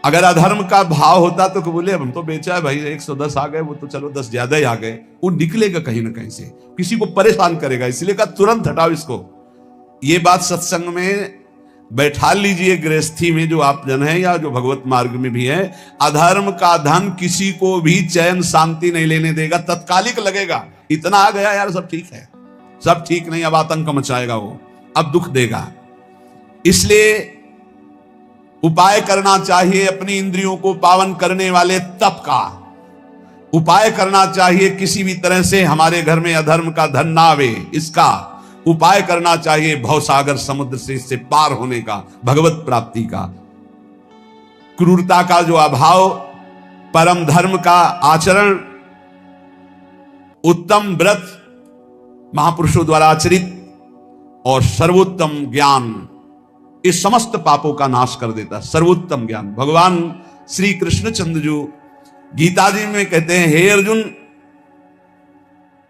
अगर अधर्म का भाव होता तो बोले हम तो बेचा है भाई, 110 आ गए, वो तो चलो 10 ज्यादा ही आ गए, वो निकलेगा कहीं ना कहीं से, किसी को परेशान करेगा। इसलिए कहा तुरंत हटाओ इसको। ये बात सत्संग में बैठा लीजिए। गृहस्थी में जो आप जन है या जो भगवत मार्ग में भी है, अधर्म का धन किसी को भी चैन शांति नहीं लेने देगा। तत्कालिक लगेगा, इतना आ गया यार, सब ठीक है, सब ठीक नहीं, अब आतंक मचाएगा वो, अब दुख देगा। इसलिए उपाय करना चाहिए अपनी इंद्रियों को पावन करने वाले तप का। उपाय करना चाहिए किसी भी तरह से हमारे घर में अधर्म का धन ना आवे, इसका उपाय करना चाहिए। भवसागर समुद्र से इससे पार होने का, भगवत प्राप्ति का। क्रूरता का जो अभाव परम धर्म का आचरण, उत्तम व्रत महापुरुषों द्वारा आचरित और सर्वोत्तम ज्ञान, इस समस्त पापों का नाश कर देता है। सर्वोत्तम ज्ञान भगवान श्री कृष्णचंद्र जो गीता जी में कहते हैं, हे अर्जुन,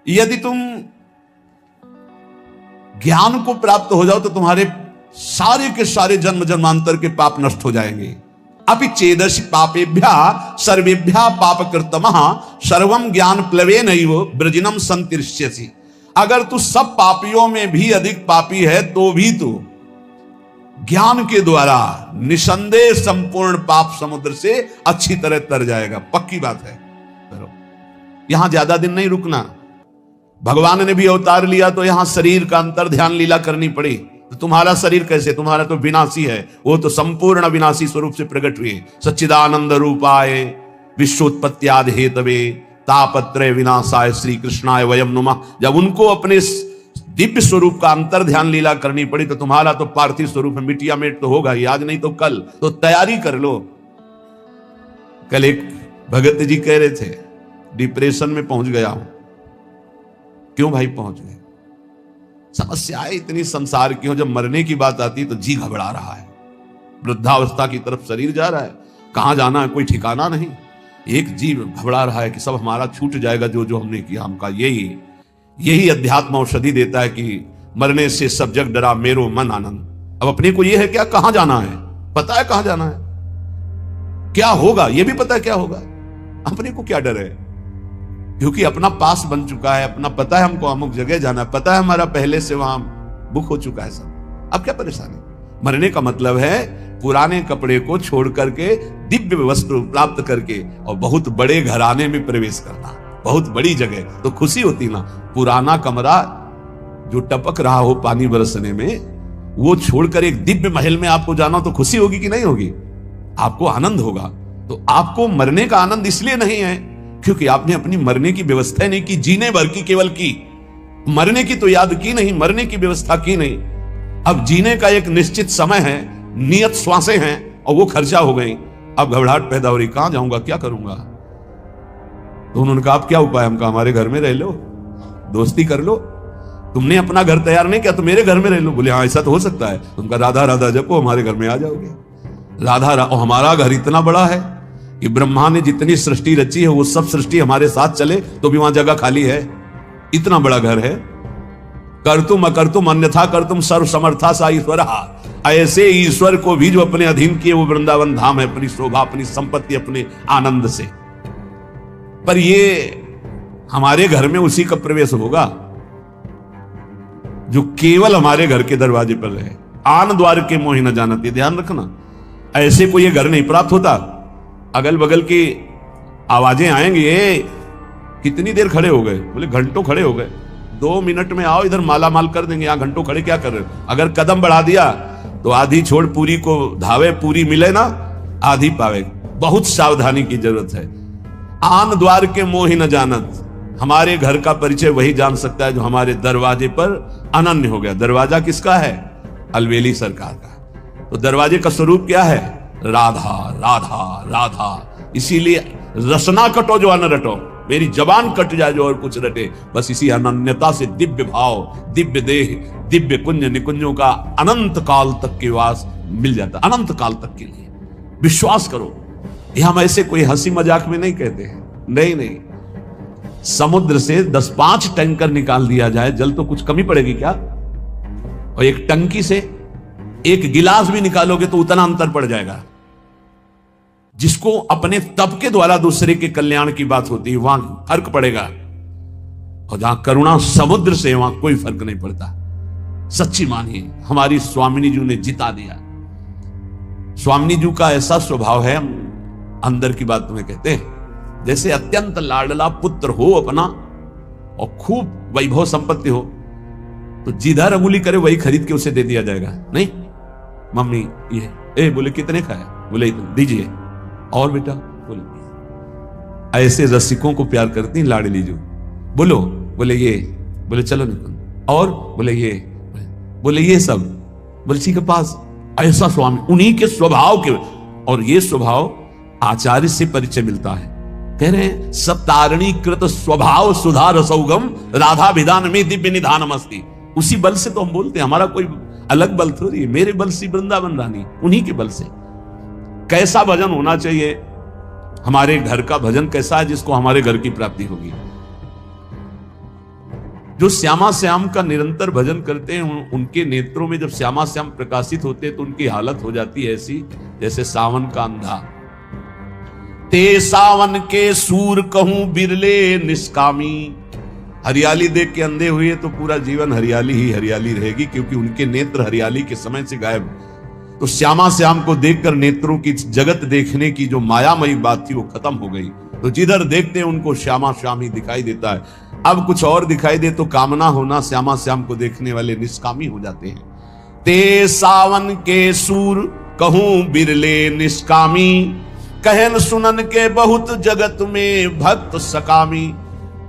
यदि तुम ज्ञान को प्राप्त हो जाओ तो तुम्हारे सारे के सारे जन्म जन्मांतर के पाप नष्ट हो जाएंगे। अपि चेदसि पापेभ्या सर्वेभ्या पापकृतमः सर्वम ज्ञान प्लवेनैव ब्रजिनम संतिष्यसि। अगर तू सब पापियों में भी अधिक पापी है तो भी तू ज्ञान के द्वारा निसंदेह संपूर्ण पाप समुद्र से अच्छी तरह तर जाएगा। पक्की बात है। यहां ज्यादा दिन नहीं रुकना। भगवान ने भी अवतार लिया तो यहां शरीर का अंतर ध्यान लीला करनी पड़ी। तो तुम्हारा शरीर कैसे, तुम्हारा तो विनाशी है, वो तो संपूर्ण विनाशी स्वरूप से प्रकट हुए। सच्चिदानंद रूपाय विश्वोत्पत्त्यादि हेतवे तापत्रय विनाशाय श्री कृष्णाय वयम नुमः। जब उनको अपने दिव्य स्वरूप का अंतर ध्यान लीला करनी पड़ी तो तुम्हारा तो पार्थिव स्वरूप में मिटिया मेट तो होगा ही, आज नहीं तो कल। तो तैयारी कर लो। कल एक भगत जी कह रहे थे, डिप्रेशन में पहुंच गया हूं। क्यों भाई पहुंच गए? समस्याएं इतनी संसार की हो, जब मरने की बात आती तो जी घबरा रहा है। वृद्धावस्था की तरफ शरीर जा रहा है, कहां जाना है कोई ठिकाना नहीं। एक जीव घबरा रहा है कि सब हमारा छूट जाएगा, जो जो हमने किया हमका। यही अध्यात्म औषधि देता है कि मरने से सब जग डरा मेरो मन आनंद। अब अपने को यह है क्या, कहां जाना है, पता है कहां जाना है, क्या होगा यह भी पता है क्या होगा। अपने को क्या डर है, क्योंकि अपना पास बन चुका है, अपना पता है हमको अमुक जगह जाना, पता है हमारा पहले से वहां बुक हो चुका है सब। अब क्या परेशानी। मरने का मतलब है पुराने कपड़े को छोड़ करके दिव्य वस्त्र प्राप्त करके और बहुत बड़े घराने में प्रवेश करना, बहुत बड़ी जगह। तो खुशी होती ना। पुराना कमरा जो टपक रहा हो पानी बरसने में, वो छोड़कर एक दिव्य महल में आपको जाना, तो खुशी होगी कि नहीं होगी? आपको आनंद होगा। तो आपको मरने का आनंद इसलिए नहीं है क्योंकि आपने अपनी मरने की व्यवस्था नहीं की, जीने भर की केवल की। मरने की तो याद की नहीं, मरने की व्यवस्था की नहीं। अब जीने का एक निश्चित समय है, नियत श्वासें हैं और वो खर्चा हो गई। अब घबराहट पैदा हो रही, कहां जाऊंगा, क्या करूंगा। तो उन्होंने कहा आप क्या उपाय, हमका हमारे घर में रह लो, दोस्ती कर लो। तुमने अपना घर तैयार नहीं किया तो मेरे घर में रह लो। बोले हाँ ऐसा तो हो सकता है। तुमका राधा राधा जपो, हमारे घर में आ जाओगे। राधा हमारा घर इतना बड़ा है कि ब्रह्मा ने जितनी सृष्टि रची है वो सब सृष्टि हमारे साथ चले तो भी वहां जगह खाली है। इतना बड़ा घर है। कर्तुम अकर्तुम अन्यथा कर्तुम सर्व समर्था सा ईश्वर। ऐसे ईश्वर को भी जो अपने अधीन किए वो वृंदावन धाम है, अपनी शोभा, अपनी संपत्ति, अपने आनंद से। पर ये हमारे घर में उसी का प्रवेश होगा जो केवल हमारे घर के दरवाजे पर रहे। आन द्वार के मोहि न जानती, ध्यान रखना। ऐसे को ये घर नहीं प्राप्त होता। अगल बगल की आवाजें आएंगी, कितनी देर खड़े हो गए? बोले घंटों खड़े हो गए। 2 मिनट में आओ, इधर माला माल कर देंगे। यहां घंटों खड़े क्या कर रहे हो? अगर कदम बढ़ा दिया तो आधी छोड़ पूरी को धावे, पूरी मिले ना आधी पावे। बहुत सावधानी की जरूरत है। आन द्वार के मोहि न जानत। हमारे घर का परिचय वही जान सकता है जो हमारे दरवाजे पर अनन्य हो गया। दरवाजा किसका है? अलवेली सरकार का। तो दरवाजे का स्वरूप क्या है? राधा राधा राधा। इसीलिए रसना कटो जो अन रटो, मेरी जबान कट जाए जो और कुछ रटे। बस इसी अनन्यता से दिव्य भाव, दिव्य देह, दिव्य कुंज निकुंजों का अनंत काल तक के वास मिल जाता, अनंत काल तक के लिए। विश्वास करो, यह हम ऐसे कोई हंसी मजाक में नहीं कहते हैं। नहीं नहीं, समुद्र से 10-5 टैंकर निकाल दिया जाए, जल तो कुछ कमी पड़ेगी क्या? और एक टंकी से 1 गिलास भी निकालोगे तो उतना अंतर पड़ जाएगा। जिसको अपने तप के द्वारा दूसरे के कल्याण की बात होती है वहां फर्क पड़ेगा, और जहां करुणा समुद्र से वहां कोई फर्क नहीं पड़ता। सच्ची मानिए, हमारी स्वामिनी जी ने जिता दिया। स्वामिनी जी का ऐसा स्वभाव है, अंदर की बात तुम्हें कहते हैं, जैसे अत्यंत लाडला पुत्र हो अपना और खूब वैभव संपत्ति हो तो जिधर अंगुली करे वही खरीद के उसे दे दिया जाएगा। नहीं मम्मी ये, बोले कितने का है? बोले दीजिए। और बेटा? बोले ऐसे रसिकों को प्यार करती लाडली जो। बोलो, बोले ये, बोले चलो निकल। और बोले ये सब, बोले ठीक है पास। ऐसा स्वामी, उन्हीं के स्वभाव के। और ये स्वभाव आचार्य से परिचय मिलता है। कह रहे हैं सप्तारणी कृत स्वभाव सुधार सौगम राधा विधान में दिव्य निधानम अस्ति। उसी बल से तो हम बोलते हैं, हमारा कोई अलग बल थोड़ी है, मेरे बल से वृंदावन रानी, उन्हीं के बल से। कैसा भजन होना चाहिए, हमारे घर का भजन कैसा है जिसको हमारे घर की प्राप्ति होगी। जो श्यामा श्याम का निरंतर भजन करते हैं उनके नेत्रों में जब श्यामा श्याम प्रकाशित होते हैं तो उनकी हालत हो जाती है ऐसी जैसे सावन का अंधा। ते सावन के सूर कहूं बिरले निष्कामी। हरियाली देख के अंधे हुए तो पूरा जीवन हरियाली ही हरियाली रहेगी, क्योंकि उनके नेत्र हरियाली के समय से गायब। तो श्यामा श्याम को देखकर नेत्रों की जगत देखने की जो मायामयी बात थी वो खत्म हो गई। तो जिधर देखते हैं उनको श्यामा श्याम ही दिखाई देता है। अब कुछ और दिखाई दे तो कामना होना, श्यामा श्याम को देखने वाले निष्कामी हो जाते हैं। ते सावन के सूर कहूं बिरले निष्कामी, कहन सुनन के बहुत जगत में भक्त सकामी।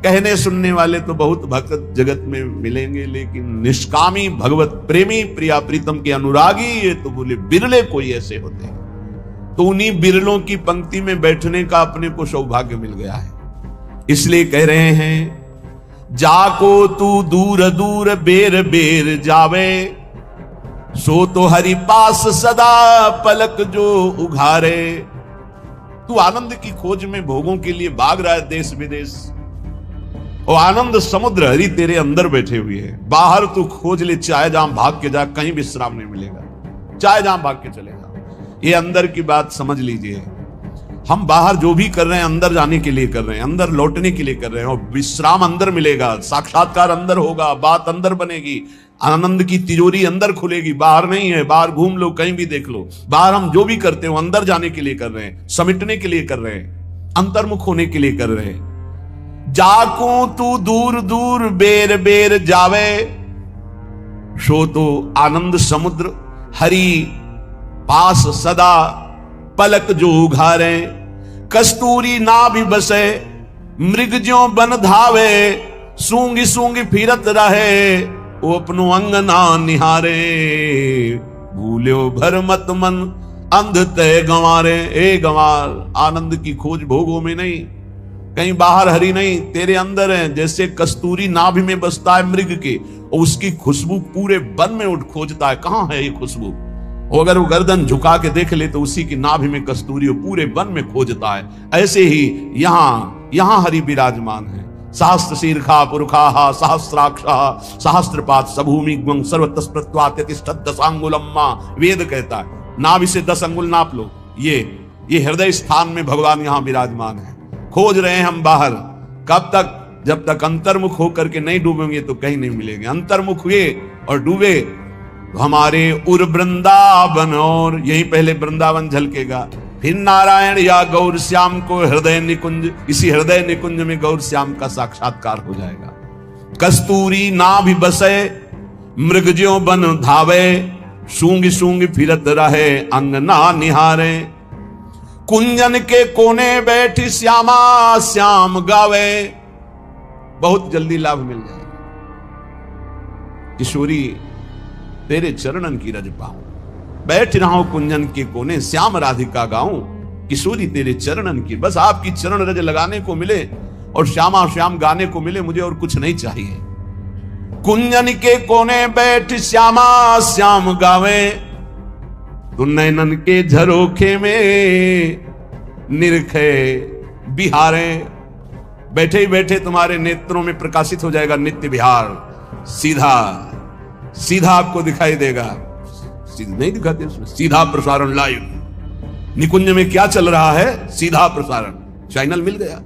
कहने सुनने वाले तो बहुत भक्त जगत में मिलेंगे, लेकिन निष्कामी भगवत प्रेमी प्रिया प्रीतम के अनुरागी ये तो बोले बिरले कोई ऐसे होते हैं। तो उन्हीं बिरलों की पंक्ति में बैठने का अपने को सौभाग्य मिल गया है। इसलिए कह रहे हैं जाको तू दूर दूर बेर बेर जावे, सो तो हरि पास सदा पलक जो उघारे। तू आनंद की खोज में भोगों के लिए भाग रहा है देश विदेश, और आनंद समुद्र हरि तेरे अंदर बैठे हुए हैं। बाहर तू खोज ले, चाहे जहां भाग के जा, कहीं विश्राम नहीं मिलेगा, चाहे जहां भाग के चलेगा। ये अंदर की बात समझ लीजिए। हम बाहर जो भी कर रहे हैं अंदर जाने के लिए कर रहे हैं, अंदर लौटने के लिए कर रहे हैं, और विश्राम अंदर मिलेगा, साक्षात्कार अंदर होगा, बात अंदर बनेगी, आनंद की तिजोरी अंदर खुलेगी, बाहर नहीं है। बाहर घूम लो, कहीं भी देख लो, बाहर हम जो भी करते हो अंदर जाने के लिए कर रहे हैं, समेटने के लिए कर रहे हैं, अंतर्मुख होने के लिए कर रहे हैं। जाको तू दूर दूर बेर बेर जावे, सो तो आनंद समुद्र हरि पास सदा पलक जो उघारे। कस्तूरी ना भी बसे मृग ज्यों बन धावे, सूंगी सूंगी फिरत रहे वो अपनो अंगना निहारे। भूल्यो भर मत मन अंध तय गंवारे। ए गंवार, आनंद की खोज भोगों में नहीं, कहीं बाहर हरि नहीं, तेरे अंदर है। जैसे कस्तूरी नाभि में बसता है मृग के, और उसकी खुशबू पूरे वन में उठ खोजता है, कहां है ये खुशबू। और अगर वो गर्दन झुका के देख ले तो उसी की नाभि में कस्तूरी पूरे वन में खोजता है। ऐसे ही यहां हरि विराजमान है। सहस्त्र शीर्षा पुरुषा सहस्राक्षा सहस्त्रपात सभूमि सर्वतस्प्रत्वात यतिष्ठत् दशांगुलम्मा। वेद कहता है नाभि से 10 अंगुल नाप लो। ये हृदय स्थान में भगवान यहां विराजमान है। खोज रहे हैं हम बाहर, कब तक? जब तक अंतर्मुख होकर के नहीं डूबेंगे तो कहीं नहीं मिलेंगे। अंतर्मुख हुए और डूबे हमारे उर वृंदावन, और यही पहले वृंदावन झलकेगा, फिर नारायण या गौर श्याम को हृदय निकुंज, इसी हृदय निकुंज में गौर श्याम का साक्षात्कार हो जाएगा। कस्तूरी ना भी बसे मृग ज्यों बन धावे, सूंगी सूंगी फिरत रहे अंगना निहारे। कुंजन के कोने बैठी श्यामा श्याम गावे, बहुत जल्दी लाभ मिल जाएगा। किशोरी तेरे चरणन की रज पाऊं, बैठ रहा हूं कुंजन के कोने, श्याम राधिका गाऊं। किशोरी तेरे चरणन की, बस आपकी चरण रज लगाने को मिले और श्यामा श्याम गाने को मिले, मुझे और कुछ नहीं चाहिए। कुंजन के कोने बैठ श्यामा श्याम गावे, तो नैनन के झरोखे में निरखे बिहारे। बैठे ही बैठे तुम्हारे नेत्रों में प्रकाशित हो जाएगा नित्य विहार। सीधा आपको दिखाई देगा, सीधा नहीं दिखाते उसमें, सीधा प्रसारण लाइव। निकुंज में क्या चल रहा है? सीधा प्रसारण, चैनल मिल गया।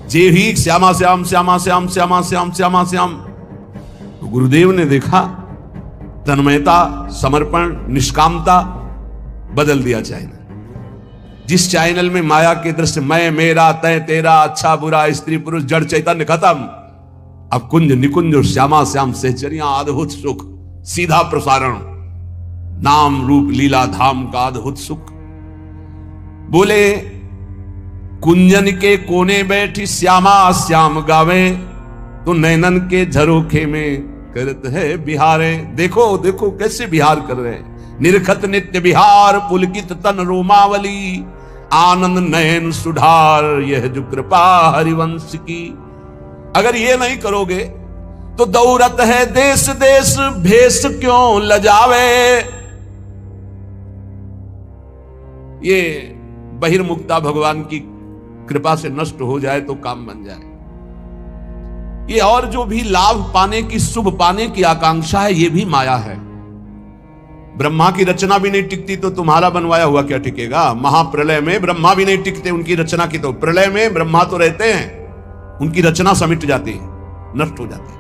जे ही श्यामा श्याम श्यामा श्याम श्यामा श्याम श्यामा श्याम, तो गुरुदेव ने देखा तन्मयता, समर्पण, निष्कामता, बदल दिया चैनल। जिस चैनल में माया के दृश्य मैं मेरा तय तेरा अच्छा बुरा स्त्री पुरुष जड़ चैतन्य खत्म, अब कुंज निकुंज और श्यामा श्याम सहचरिया अद्भुत सुख, सीधा प्रसारण, नाम रूप लीला धाम का अद्भुत सुख। बोले कुंजन के कोने बैठी श्यामा श्याम गावे, तो नैनन के झरोखे में करत है बिहारे। देखो देखो कैसे बिहार कर रहे हैं। निरखत नित्य बिहार पुलकित तन रोमावली, आनंद नयन सुधार यह जो कृपा हरिवंश की। अगर ये नहीं करोगे तो दौरत है देश देश भेष क्यों लजावे। ये बहिर्मुखता भगवान की कृपा से नष्ट हो जाए तो काम बन जाए। ये और जो भी लाभ पाने की, शुभ पाने की आकांक्षा है, ये भी माया है। ब्रह्मा की रचना भी नहीं टिकती तो तुम्हारा बनवाया हुआ क्या टिकेगा। महाप्रलय में ब्रह्मा भी नहीं टिकते उनकी रचना की, तो प्रलय में ब्रह्मा तो रहते हैं, उनकी रचना समिट जाती है, नष्ट हो जाती है।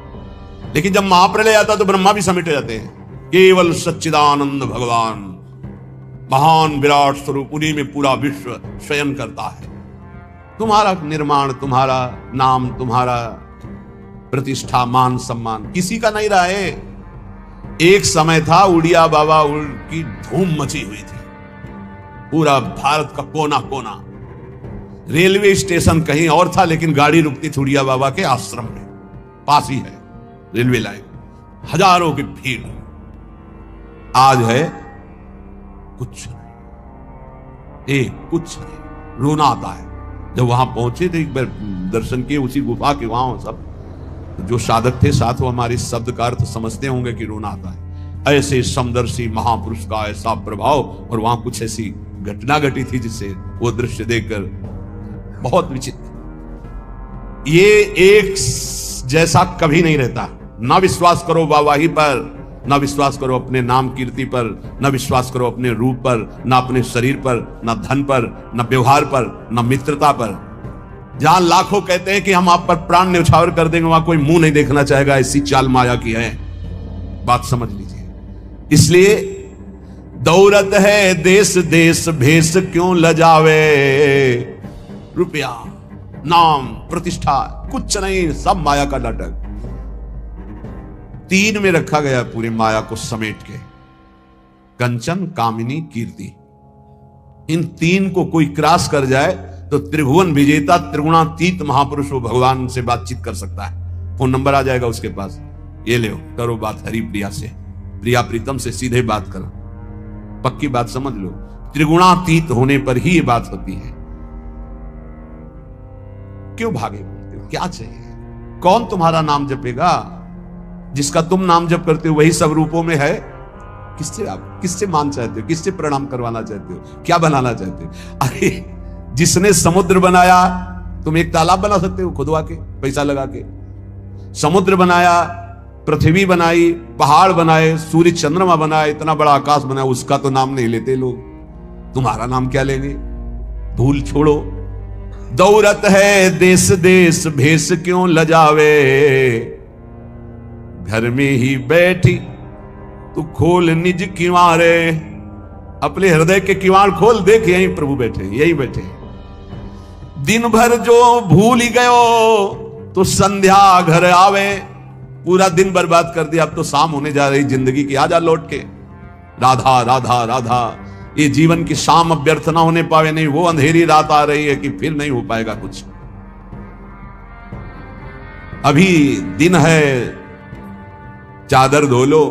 लेकिन जब महाप्रलय आता तो ब्रह्मा भी समिट जाते हैं। केवल सच्चिदानंद भगवान महान विराट स्वरूप, उन्हीं में पूरा विश्व शयन करता है। तुम्हारा निर्माण, तुम्हारा नाम, तुम्हारा प्रतिष्ठा, मान सम्मान किसी का नहीं रहा है। एक समय था उड़िया बाबा की धूम मची हुई थी, पूरा भारत का कोना कोना। रेलवे स्टेशन कहीं और था लेकिन गाड़ी रुकती थी उड़िया बाबा के आश्रम में, पास ही है रेलवे लाइन, हजारों की भीड़। आज है कुछ नहीं, कुछ नहीं, रोना आता है। जब वहां पहुंचे थे, एक बार दर्शन किए उसी गुफा के, वहां सब जो साधक थे साथ, वो हमारे शब्द का अर्थ समझते होंगे कि रोना आता है। ऐसे समदर्शी महापुरुष का ऐसा प्रभाव, और वहां कुछ ऐसी घटना घटी थी जिससे वो दृश्य देखकर बहुत विचित्र। ये एक जैसा कभी नहीं रहता। ना विश्वास करो वाहवाही पर, ना विश्वास करो अपने नाम कीर्ति पर, ना विश्वास करो अपने रूप पर, ना अपने शरीर पर, ना धन पर, ना व्यवहार पर, ना मित्रता पर। जहां लाखों कहते हैं कि हम आप पर प्राण न्यौछावर कर देंगे, वहां कोई मुंह नहीं देखना चाहेगा। ऐसी चाल माया की है, बात समझ लीजिए। इसलिए दौरत है देश देश भेष क्यों लजावे। रुपया, नाम, प्रतिष्ठा कुछ नहीं, सब माया का नाटक। 3 में रखा गया पूरी माया को समेट के, कंचन, कामिनी, कीर्ति। इन 3 को कोई क्रॉस कर जाए तो त्रिभुवन विजेता त्रिगुणातीत महापुरुष वो भगवान से बातचीत कर सकता है। फोन नंबर आ जाएगा उसके पास, ये ले करो बात हरि प्रिया से, प्रिया प्रीतम से सीधे बात करो। पक्की बात समझ लो, त्रिगुणातीत होने पर ही ये बात होती है। क्यों भागे बोलते हो, क्या चाहिए? कौन तुम्हारा नाम जपेगा? जिसका तुम नाम जप करते हो वही सब रूपों में है। किससे मान चाहते हो, किससे प्रणाम करवाना चाहते हो, क्या बनाना चाहते हो? अरे जिसने समुद्र बनाया, तुम एक तालाब बना सकते हो खुदवा के, पैसा लगा के। समुद्र बनाया, पृथ्वी बनाई, पहाड़ बनाए, सूर्य चंद्रमा बनाए, इतना बड़ा आकाश बनाया, उसका तो नाम नहीं लेते लोग। तुम्हारा नाम क्या लेंगे? भूल छोड़ो। दौरत है देश देश भेष क्यों लजावे। घर में ही बैठी तू खोल निज किवारे। अपने हृदय के किवाड़ खोल, देख यहीं प्रभु बैठे, यही बैठे। दिन भर जो भूल ही गयो तो संध्या घर आवे। पूरा दिन बर्बाद कर दिया, अब तो शाम होने जा रही जिंदगी की, आजा लौट के। राधा राधा राधा, ये जीवन की शाम अब व्यर्थ ना होने पावे। नहीं, वो अंधेरी रात आ रही है कि फिर नहीं हो पाएगा कुछ। अभी दिन है, चादर धो लो,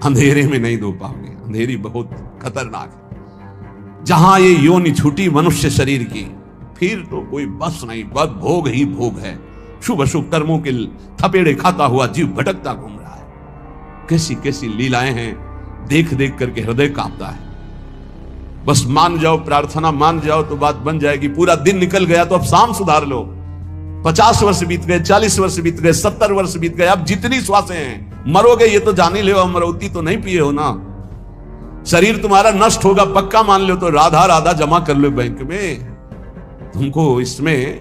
अंधेरे में नहीं धो पाओगे। अंधेरी बहुत खतरनाक है। जहां ये योनि छूटी मनुष्य शरीर की, फिर तो कोई बस नहीं, बस भोग ही भोग है। शुभ अशुभ कर्मों के थपेड़े खाता हुआ जीव भटकता घूम रहा है। कैसी कैसी लीलाएं हैं, देख देख करके हृदय कांपता है। बस मान जाओ, प्रार्थना मान जाओ तो बात बन जाएगी। पूरा दिन निकल गया तो अब शाम सुधार लो। 50 वर्ष बीत गए, 40 वर्ष बीत गए, 70 वर्ष बीत गए, अब जितनी श्वासें हैं, मरोगे ये तो जान ही लो, अमरौती तो नहीं पिए हो ना। शरीर तुम्हारा नष्ट होगा पक्का मान लो, तो राधा राधा जमा कर लो बैंक में। तुमको इसमें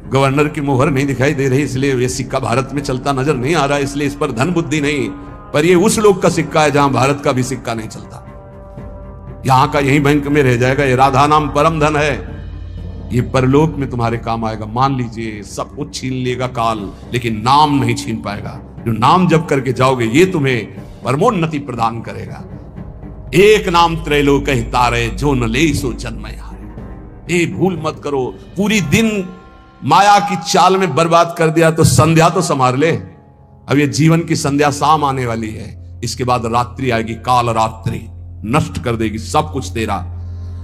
गवर्नर की मोहर नहीं दिखाई दे रही, इसलिए ये सिक्का भारत में चलता नजर नहीं आ रहा, इसलिए इस पर धन बुद्धि नहीं। पर ये उस लोग का सिक्का है जहां भारत का भी सिक्का नहीं चलता। यहां का यही बैंक में रह जाएगा। ये राधा नाम परम धन है, ये परलोक में तुम्हारे काम आएगा। मान लीजिए सब कुछ छीन लेगा काल, लेकिन नाम नहीं छीन पाएगा। जो नाम जप करके जाओगे ये तुम्हें परमोन्नति प्रदान करेगा। एक नाम त्रैलोक कहि तारे, जो न ले सो जन्म हारे। ये भूल मत करो। पूरी दिन माया की चाल में बर्बाद कर दिया तो संध्या तो संभाल ले। अब ये जीवन की संध्या शाम आने वाली है, इसके बाद रात्रि आएगी, काल रात्रि नष्ट कर देगी सब कुछ तेरा।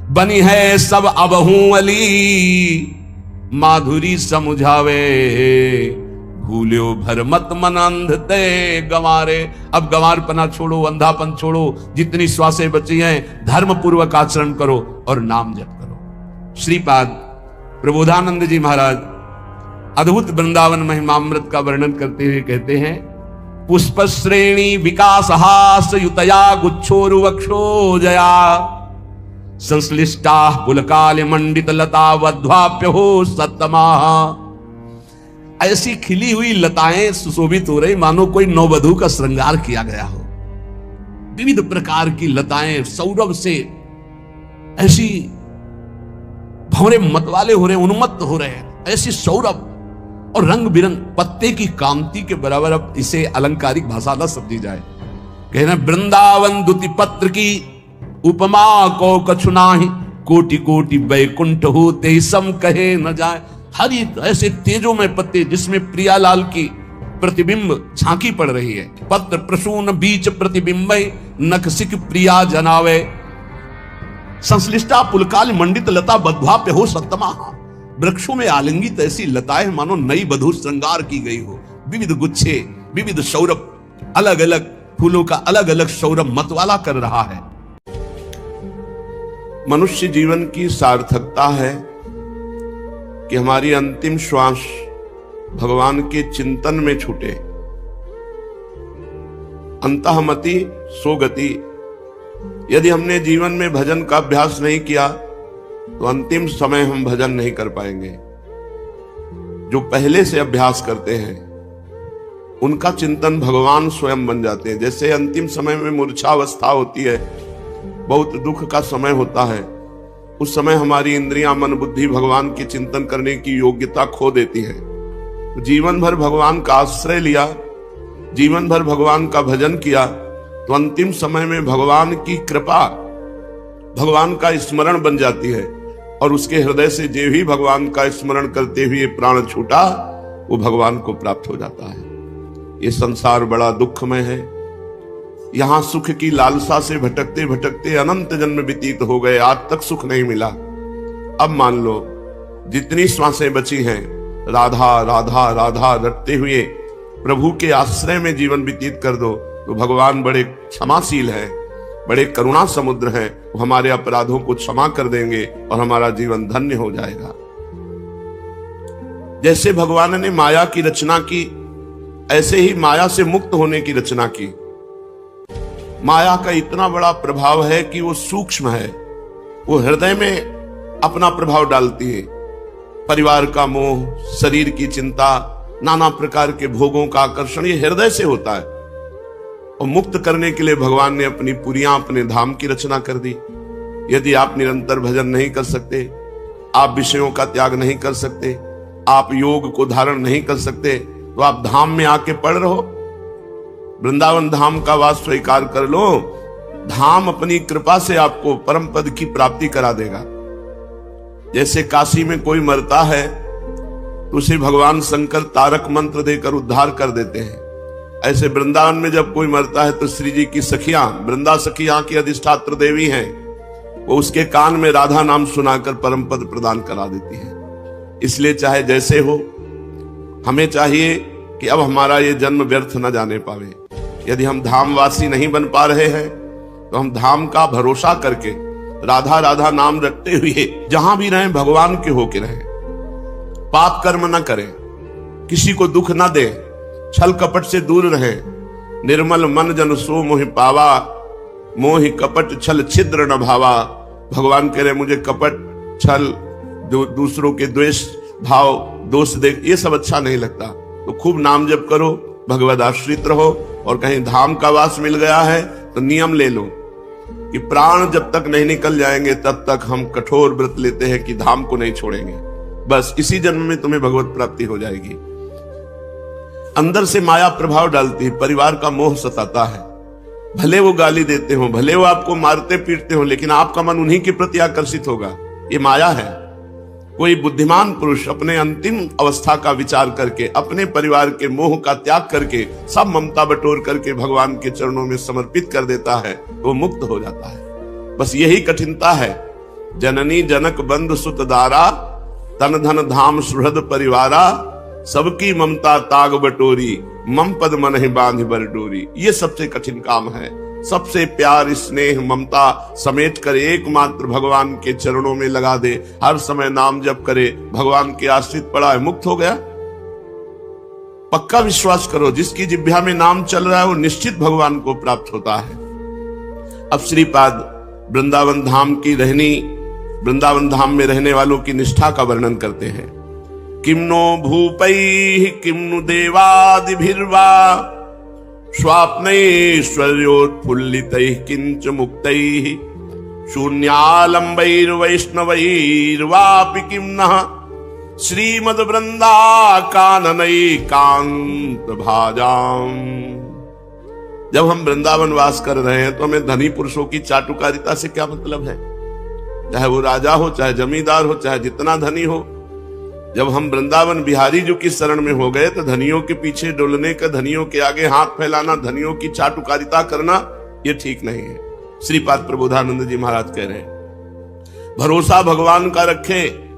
बनी है सब अबहू अली, माधुरी समझावे, भूल्यो भर मत मन अंध ते गंवारे। अब गंवारपना छोड़ो, अंधापन छोड़ो, जितनी श्वासें बची हैं धर्म पूर्वक आचरण करो और नाम जप करो। श्रीपाद प्रबोधानंद जी महाराज अद्भुत वृंदावन महिमामृत का वर्णन करते हुए कहते हैं, पुष्प श्रेणी विकास हास युतया गुच्छोरुवक्षोजया, संश्लिष्टा पुलकाल मंडित लता वध्वाप्य हो सत्तमा। ऐसी खिली हुई लताएं सुशोभित हो रही मानो कोई नववधू का श्रृंगार किया गया हो। विविध प्रकार की लताएं सौरभ से ऐसी भंवरे मतवाले हो रहे, उन्मत्त हो रहे हैं, ऐसी सौरभ और रंग बिरंग पत्ते की कांति के बराबर। अब इसे अलंकारिक भाषा न समझी जाए। कहना वृंदावन दुति पत्र की उपमा को कछु नाही, कोटि कोटि बैकुंठ होते सम कहे न जाए। हरित ऐसे तेजोमय पत्ते जिसमें प्रियालाल की प्रतिबिंब झांकी पड़ रही है। पत्र प्रसून बीच प्रतिबिंब नखसिक प्रिया जनावे, संश्लिष्टा पुलकाल मंडित लता बध्वाप्य हो सत्तमा। वृक्षों में आलिंगित ऐसी लताएं मानो नई वधू श्रृंगार की गई हो। विविध गुच्छे, विविध सौरभ, अलग अलग फूलों का अलग अलग सौरभ मतवाला कर रहा है। मनुष्य जीवन की सार्थकता है कि हमारी अंतिम श्वास भगवान के चिंतन में छूटे। अंतःमति सो गति। यदि हमने जीवन में भजन का अभ्यास नहीं किया तो अंतिम समय हम भजन नहीं कर पाएंगे। जो पहले से अभ्यास करते हैं उनका चिंतन भगवान स्वयं बन जाते हैं। जैसे अंतिम समय में मूर्छावस्था होती है, बहुत दुख का समय होता है, उस समय हमारी इंद्रियां, मन, बुद्धि भगवान के चिंतन करने की योग्यता खो देती है। जीवन भर भगवान का आश्रय लिया, जीवन भर भगवान का भजन किया, तो अंतिम समय में भगवान की कृपा, भगवान का स्मरण बन जाती है। और उसके हृदय से जो भी भगवान का स्मरण करते हुए प्राण छूटा, वो भगवान को प्राप्त हो जाता है। ये संसार बड़ा दुखमय है। यहां सुख की लालसा से भटकते भटकते अनंत जन्म व्यतीत हो गए, आज तक सुख नहीं मिला। अब मान लो जितनी श्वासें बची हैं, राधा राधा राधा रटते हुए प्रभु के आश्रय में जीवन व्यतीत कर दो, तो भगवान बड़े क्षमाशील है, बड़े करुणा समुद्र हैं। वो हमारे अपराधों को क्षमा कर देंगे और हमारा जीवन धन्य हो जाएगा। जैसे भगवान ने माया की रचना की, ऐसे ही माया से मुक्त होने की रचना की। माया का इतना बड़ा प्रभाव है कि वो सूक्ष्म है, वो हृदय में अपना प्रभाव डालती है। परिवार का मोह, शरीर की चिंता, नाना प्रकार के भोगों का आकर्षण, ये हृदय से होता है। और मुक्त करने के लिए भगवान ने अपनी पुरियां, अपने धाम की रचना कर दी। यदि आप निरंतर भजन नहीं कर सकते, आप विषयों का त्याग नहीं कर सकते, आप योग को धारण नहीं कर सकते, तो आप धाम में आके पड़ रहो। वृंदावन धाम का वास स्वीकार कर लो। धाम अपनी कृपा से आपको परम पद की प्राप्ति करा देगा। जैसे काशी में कोई मरता है तो उसे भगवान शंकर तारक मंत्र देकर उद्धार कर देते हैं। ऐसे वृंदावन में जब कोई मरता है तो श्री जी की सखियां, वृंदा सखियां की अधिष्ठात्र देवी हैं, वो उसके कान में राधा नाम सुनाकर परम पद प्रदान करा देती है। इसलिए चाहे जैसे हो, हमें चाहिए कि अब हमारा ये जन्म व्यर्थ न जाने पावे। यदि हम धामवासी नहीं बन पा रहे हैं तो हम धाम का भरोसा करके राधा राधा नाम रखते हुए जहां भी रहें भगवान के होके रहें। पाप कर्म न करें, किसी को दुख न दें, छल कपट से दूर रहें। निर्मल मन जन सो मोहि पावा, मोहि कपट छल छिद्र न भावा। भगवान कह रहे मुझे कपट, छल, दूसरों के द्वेष भाव, दोष देख, ये सब अच्छा नहीं लगता। तो खूब नाम जप करो, भगवद आश्रित रहो। और कहीं धाम का वास मिल गया है तो नियम ले लो कि प्राण जब तक नहीं निकल जाएंगे तब तक हम कठोर व्रत लेते हैं कि धाम को नहीं छोड़ेंगे। बस इसी जन्म में तुम्हें भगवत प्राप्ति हो जाएगी। अंदर से माया प्रभाव डालती है, परिवार का मोह सताता है। भले वो गाली देते हो, भले वो आपको मारते पीटते हो, लेकिन आपका मन उन्हीं के प्रति आकर्षित होगा। ये माया है। कोई बुद्धिमान पुरुष अपने अंतिम अवस्था का विचार करके, अपने परिवार के मोह का त्याग करके, सब ममता बटोर करके भगवान के चरणों में समर्पित कर देता है, वो मुक्त हो जाता है। बस यही कठिनता है जननी जनक बंधु सुत दारा, तन धन धाम सुहृद परिवारा, सबकी ममता ताग बटोरी, मम पद मन ही बांध बर डोरी। ये सबसे कठिन काम है। सबसे प्यार स्नेह ममता समेट कर एकमात्र भगवान के चरणों में लगा दे, हर समय नाम जप करे, भगवान के आश्रित पड़ा है, मुक्त हो गया। पक्का विश्वास करो, जिसकी जिह्वा में नाम चल रहा है वो निश्चित भगवान को प्राप्त होता है। अब श्रीपाद वृंदावन धाम की रहनी, वृंदावन धाम में रहने वालों की निष्ठा का वर्णन करते हैं। किम्नो भूपैः किम्नु देवादिभिर्वा, स्वाप्नैश्वर्योत्फुल्लितैः किंच मुक्तैः, शून्यालंबैर्वैष्णवैर्वापि किम्नः, श्रीमद् वृंदाकाननैकान्त भाजाम। जब हम वृंदावन वास कर रहे हैं तो हमें धनी पुरुषों की चाटुकारिता से क्या मतलब है? चाहे वो राजा हो, चाहे जमींदार हो, चाहे जितना धनी हो। जब हम वृंदावन बिहारी जी की शरण में हो गए तो धनियों के पीछे डोलने का, धनियों के आगे हाथ फैलाना, धनियों की चाटुकारिता करना, ये ठीक नहीं है। श्रीपाद प्रबोधानंद जी महाराज कह रहे हैं, भरोसा भगवान का रखे,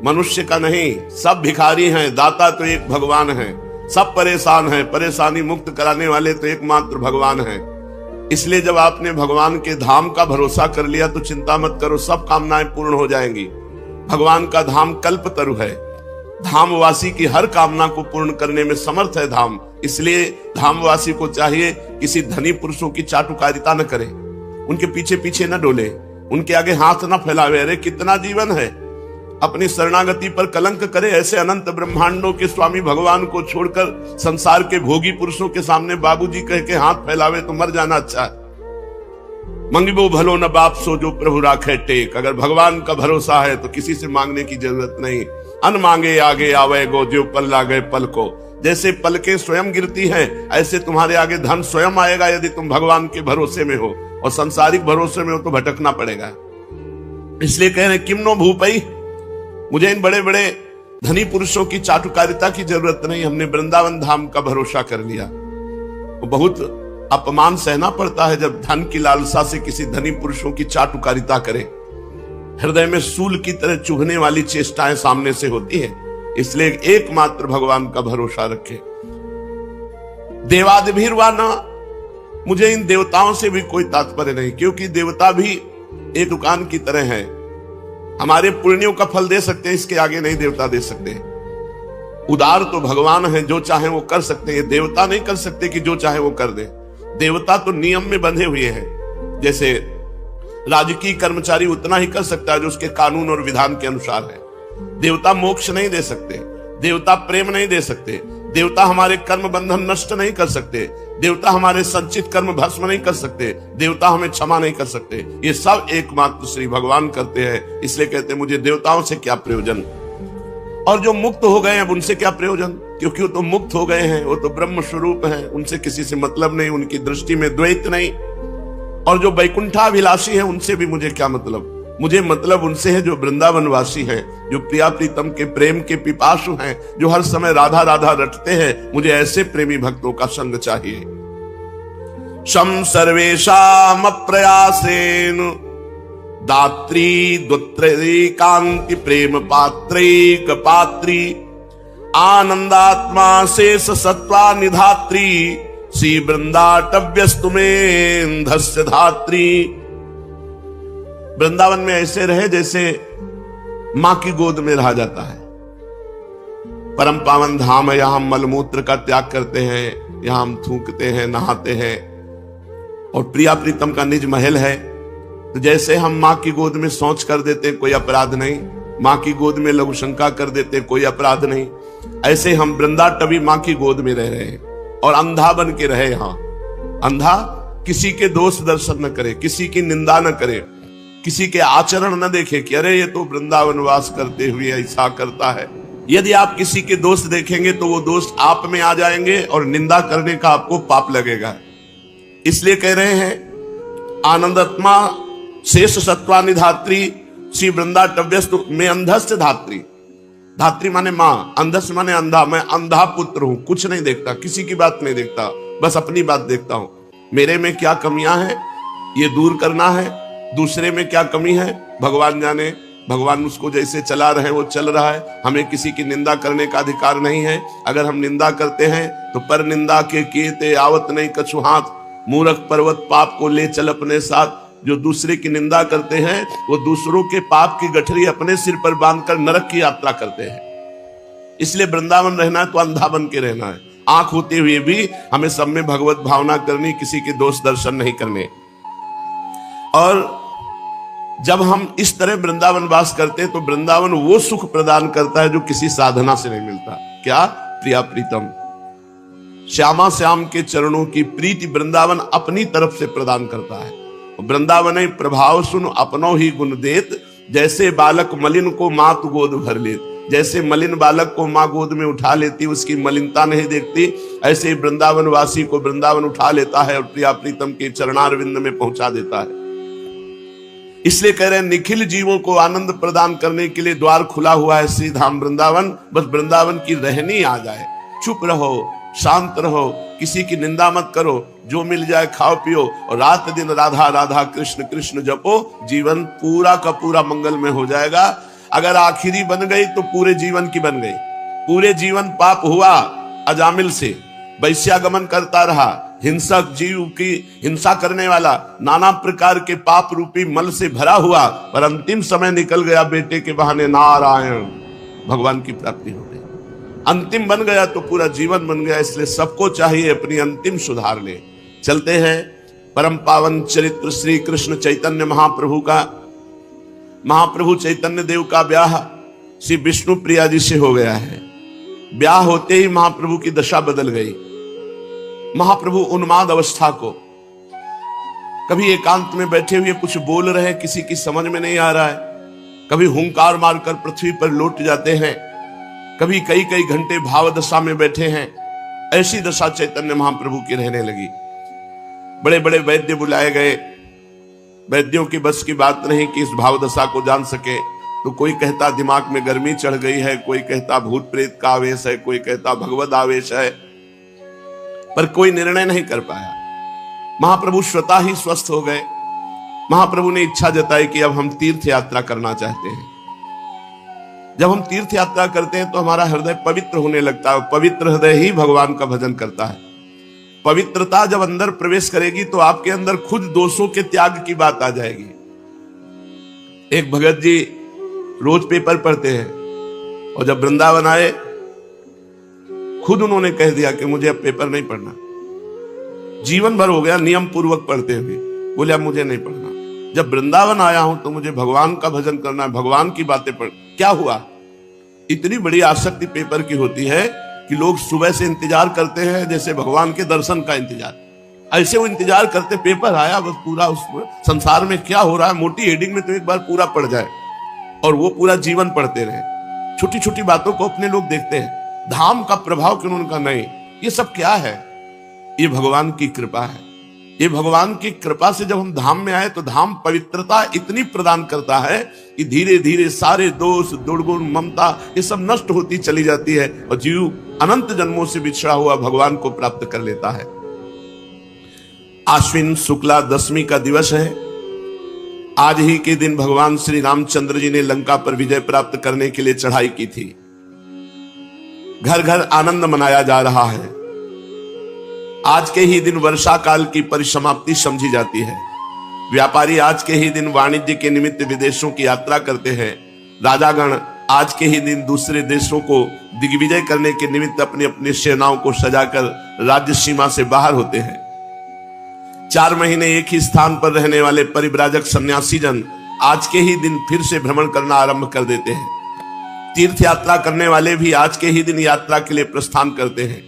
मनुष्य का नहीं। सब भिखारी हैं, दाता तो एक भगवान है। सब परेशान हैं, परेशानी मुक्त कराने वाले तो एकमात्र भगवान हैं। इसलिए जब आपने भगवान के धाम का भरोसा कर लिया तो चिंता मत करो, सब कामनाएं पूर्ण हो जाएंगी। भगवान का धाम कल्पतरु है, धामवासी की हर कामना को पूर्ण करने में समर्थ है धाम। इसलिए धामवासी को चाहिए किसी धनी पुरुषों की चाटुकारिता न करे, उनके पीछे पीछे न डोले, उनके आगे हाथ न फैलावे। अरे कितना जीवन है, अपनी शरणागति पर कलंक करे। ऐसे अनंत ब्रह्मांडों के स्वामी भगवान को छोड़कर संसार के भोगी पुरुषों के सामने बाबूजी कह के हाथ फैलावे तो मर जाना अच्छा है। मंगिबो भलो न बाप सो जो प्रभु राखे टेक। अगर भगवान का भरोसा है तो किसी से मांगने की जरूरत नहीं। अन मांगे आगे आवे गो, जो पल लागे पल को। जैसे पलकें स्वयं गिरती हैं, ऐसे तुम्हारे आगे धन स्वयं आएगा यदि तुम भगवान के भरोसे में हो। और सांसारिक भरोसे में हो तो भटकना पड़ेगा। इसलिए कह रहे किम्नो भूपई, मुझे इन बड़े बड़े धनी पुरुषों की चाटुकारिता की जरूरत नहीं। हमने वृंदावन धाम का भरोसा कर लिया। वो बहुत अपमान सहना पड़ता है जब धन की लालसा से किसी धनी पुरुषों की चाटुकारिता करे। हृदय में सूल की तरह चुभने वाली चेष्टाएं सामने से होती है। इसलिए एकमात्र भगवान का भरोसा रखे। देवादिभिर्वाना, मुझे इन देवताओं से भी कोई तात्पर्य नहीं, क्योंकि देवता भी एक दुकान की तरह है। हमारे पुण्यों का फल दे सकते हैं, इसके आगे नहीं देवता दे सकते। उदार तो भगवान है, जो चाहे वो कर सकते हैं। देवता नहीं कर सकते कि जो चाहे वो कर दे। देवता तो नियम में बंधे हुए हैं। जैसे राजकीय कर्मचारी उतना ही कर सकता है जो उसके कानून और विधान के अनुसार है। देवता मोक्ष नहीं दे सकते, देवता प्रेम नहीं दे सकते, देवता हमारे कर्म बंधन नष्ट नहीं कर सकते, देवता हमारे संचित कर्म भस्म नहीं कर सकते, देवता हमें क्षमा नहीं कर सकते। ये सब एकमात्र श्री भगवान करते हैं। इसलिए कहते हैं मुझे देवताओं से क्या प्रयोजन। और जो मुक्त हो गए हैं उनसे क्या प्रयोजन, क्योंकि वो तो मुक्त हो गए हैं, वो तो ब्रह्म स्वरूप हैं, उनसे किसी से मतलब नहीं, उनकी दृष्टि में द्वैत नहीं। और जो वैकुंठाभिलाषी है उनसे भी मुझे क्या मतलब। मुझे मतलब उनसे है जो वृंदावनवासी हैं, जो प्रिया प्रीतम के प्रेम के पिपासु हैं, जो हर समय राधा राधा रटते हैं। मुझे ऐसे प्रेमी भक्तों का संग चाहिए। शम सर्वेषाम अप्रयासेन दात्री द्वत्रि कांति प्रेम पात्रैक पात्री आनंदात्मा शेष सत्वा निधात्री श्री वृंदाटव्यस्तुमेंधस्य धात्री। वृंदावन में ऐसे रहे जैसे मां की गोद में रहा जाता है। परम पावन धाम है, यहां हम मलमूत्र का त्याग करते हैं, यहां हम थूकते हैं, नहाते हैं। और प्रिया प्रीतम का निज महल है। तो जैसे हम मां की गोद में शौच कर देते कोई अपराध नहीं, मां की गोद में लघु शंका कर देते कोई अपराध नहीं, ऐसे हम वृंदाटवी मां की गोद में रह रहे हैं। और अंधा बन के रहे। यहां अंधा किसी के दोष दर्शन न करे, किसी की निंदा न करे, किसी के आचरण न देखे कि अरे ये तो वृंदावन वास करते हुए ऐसा करता है। यदि आप किसी के दोष देखेंगे तो वो दोष आप में आ जाएंगे और निंदा करने का आपको पाप लगेगा। इसलिए कह रहे हैं आनंदात्मा शेष सत्वानि धात्री श्री वृंदाटव्यस्तु में अंधस्य धात्री। धात्री माने मां, अंधस्य माने अंधा। मैं अंधा पुत्र हूं, कुछ नहीं देखता, किसी की बात नहीं देखता, बस अपनी बात देखता हूं। मेरे में क्या कमियां हैं ये दूर करना है, दूसरे में क्या कमी है भगवान जाने। भगवान उसको जैसे चला रहे वो चल रहा है। हमें किसी की निंदा करने का अधिकार नहीं है। अगर हम निंदा करते हैं तो पर निंदा के कीते आवत नहीं कछु हाथ, मूर्ख पर्वत पाप को ले चल अपने साथ। जो दूसरे की निंदा करते हैं वो दूसरों के पाप की गठरी अपने सिर पर बांधकर नरक की यात्रा करते हैं। इसलिए वृंदावन रहना है तो अंधा बन के रहना है। आंख होते हुए भी हमें सब में भगवत भावना करनी, किसी के दोष दर्शन नहीं करने। और जब हम इस तरह वृंदावन वास करते हैं तो वृंदावन वो सुख प्रदान करता है जो किसी साधना से नहीं मिलता। क्या? प्रिया प्रीतम श्यामा श्याम के चरणों की प्रीति वृंदावन अपनी तरफ से प्रदान करता है। वृंदावन प्रभाव सुन अपनो ही गुण देत, जैसे बालक मलिन को मात गोद भर लेत। जैसे मलिन बालक को माँ गोद में उठा लेती, उसकी मलिनता नहीं देखती, ऐसे वृंदावन वासी को वृंदावन उठा लेता है और प्रिया प्रीतम के चरणारविंद में पहुंचा देता है। इसलिए कह रहे हैं निखिल जीवों को आनंद प्रदान करने के लिए द्वार खुला हुआ है श्री धाम वृंदावन। बस वृंदावन की रहनी आ जाए। चुप रहो, शांत रहो, किसी की निंदा मत करो, जो मिल जाए खाओ पियो और रात दिन राधा राधा कृष्ण कृष्ण जपो। जीवन पूरा का पूरा मंगल में हो जाएगा। अगर आखिरी बन गई तो पूरे जीवन की बन गई। पूरे जीवन पाप हुआ अजामिल से, वैश्यागमन करता रहा, हिंसक जीव की हिंसा करने वाला, नाना प्रकार के पाप रूपी मल से भरा हुआ, पर अंतिम समय निकल गया बेटे के बहाने नारायण, भगवान की प्राप्ति हो गई। अंतिम बन गया तो पूरा जीवन बन गया। इसलिए सबको चाहिए अपनी अंतिम सुधार ले। चलते हैं परम पावन चरित्र श्री कृष्ण चैतन्य महाप्रभु का। महाप्रभु चैतन्य देव का ब्याह श्री विष्णु प्रिया जी से हो गया है। ब्याह होते ही महाप्रभु की दशा बदल गई। महाप्रभु उन्माद अवस्था को, कभी एकांत में बैठे हुए कुछ बोल रहे हैं, किसी की समझ में नहीं आ रहा है, कभी हुंकार मारकर पृथ्वी पर लौट जाते हैं, कभी कई कई घंटे भाव दशा में बैठे हैं। ऐसी दशा चैतन्य महाप्रभु की रहने लगी। बड़े बड़े वैद्य बुलाए गए, वैद्यों की बस की बात नहीं कि इस भाव दशा को जान सके। तो कोई कहता दिमाग में गर्मी चढ़ गई है, कोई कहता भूत प्रेत का आवेश है, कोई कहता भगवत आवेश है, पर कोई निर्णय नहीं कर पाया। महाप्रभु स्वतः ही स्वस्थ हो गए। महाप्रभु ने इच्छा जताई कि अब हम तीर्थ यात्रा करना चाहते हैं। जब हम तीर्थ यात्रा करते हैं तो हमारा हृदय पवित्र होने लगता है। पवित्र हृदय ही भगवान का भजन करता है। पवित्रता जब अंदर प्रवेश करेगी तो आपके अंदर खुद दोषों के त्याग की बात आ जाएगी। एक भगत जी रोज पेपर पढ़ते हैं और जब वृंदावन आए खुद उन्होंने कह दिया कि मुझे अब पेपर नहीं पढ़ना। जीवन भर हो गया नियम पूर्वक पढ़ते हुए, बोले अब मुझे नहीं पढ़ना। जब वृंदावन आया हूं तो मुझे भगवान का भजन करना है, भगवान की बातें पढ़। क्या हुआ? इतनी बड़ी आसक्ति पेपर की होती है कि लोग सुबह से इंतजार करते हैं जैसे भगवान के दर्शन का इंतजार। ऐसे वो इंतजार करते, पेपर आया बस पूरा उस संसार में क्या हो रहा है मोटी हेडिंग में तो एक बार पूरा पढ़ जाए, और वो पूरा जीवन पढ़ते रहे। छोटी छोटी बातों को अपने लोग देखते हैं, धाम का प्रभाव क्यों उनका नहीं। ये सब क्या है? ये भगवान की कृपा है। ये भगवान की कृपा से जब हम धाम में आए तो धाम पवित्रता इतनी प्रदान करता है कि धीरे धीरे सारे दोष दुर्गुण ममता ये सब नष्ट होती चली जाती है और जीव अनंत जन्मों से बिछड़ा हुआ भगवान को प्राप्त कर लेता है। आश्विन शुक्ला दशमी का दिवस है। आज ही के दिन भगवान श्री रामचंद्र जी ने लंका पर विजय प्राप्त करने के लिए चढ़ाई की थी। घर घर आनंद मनाया जा रहा है। आज के ही दिन वर्षा काल की परिसमाप्ति समझी जाती है। व्यापारी आज के ही दिन वाणिज्य के निमित्त विदेशों की यात्रा करते हैं। राजागण आज के ही दिन दूसरे देशों को दिग्विजय करने के निमित्त अपनी अपनी सेनाओं को सजाकर राज्य सीमा से बाहर होते हैं। 4 महीने एक ही स्थान पर रहने वाले परिव्राजक सन्यासी जन आज के ही दिन फिर से भ्रमण करना आरंभ कर देते हैं। तीर्थ यात्रा करने वाले भी आज के ही दिन यात्रा के लिए प्रस्थान करते हैं।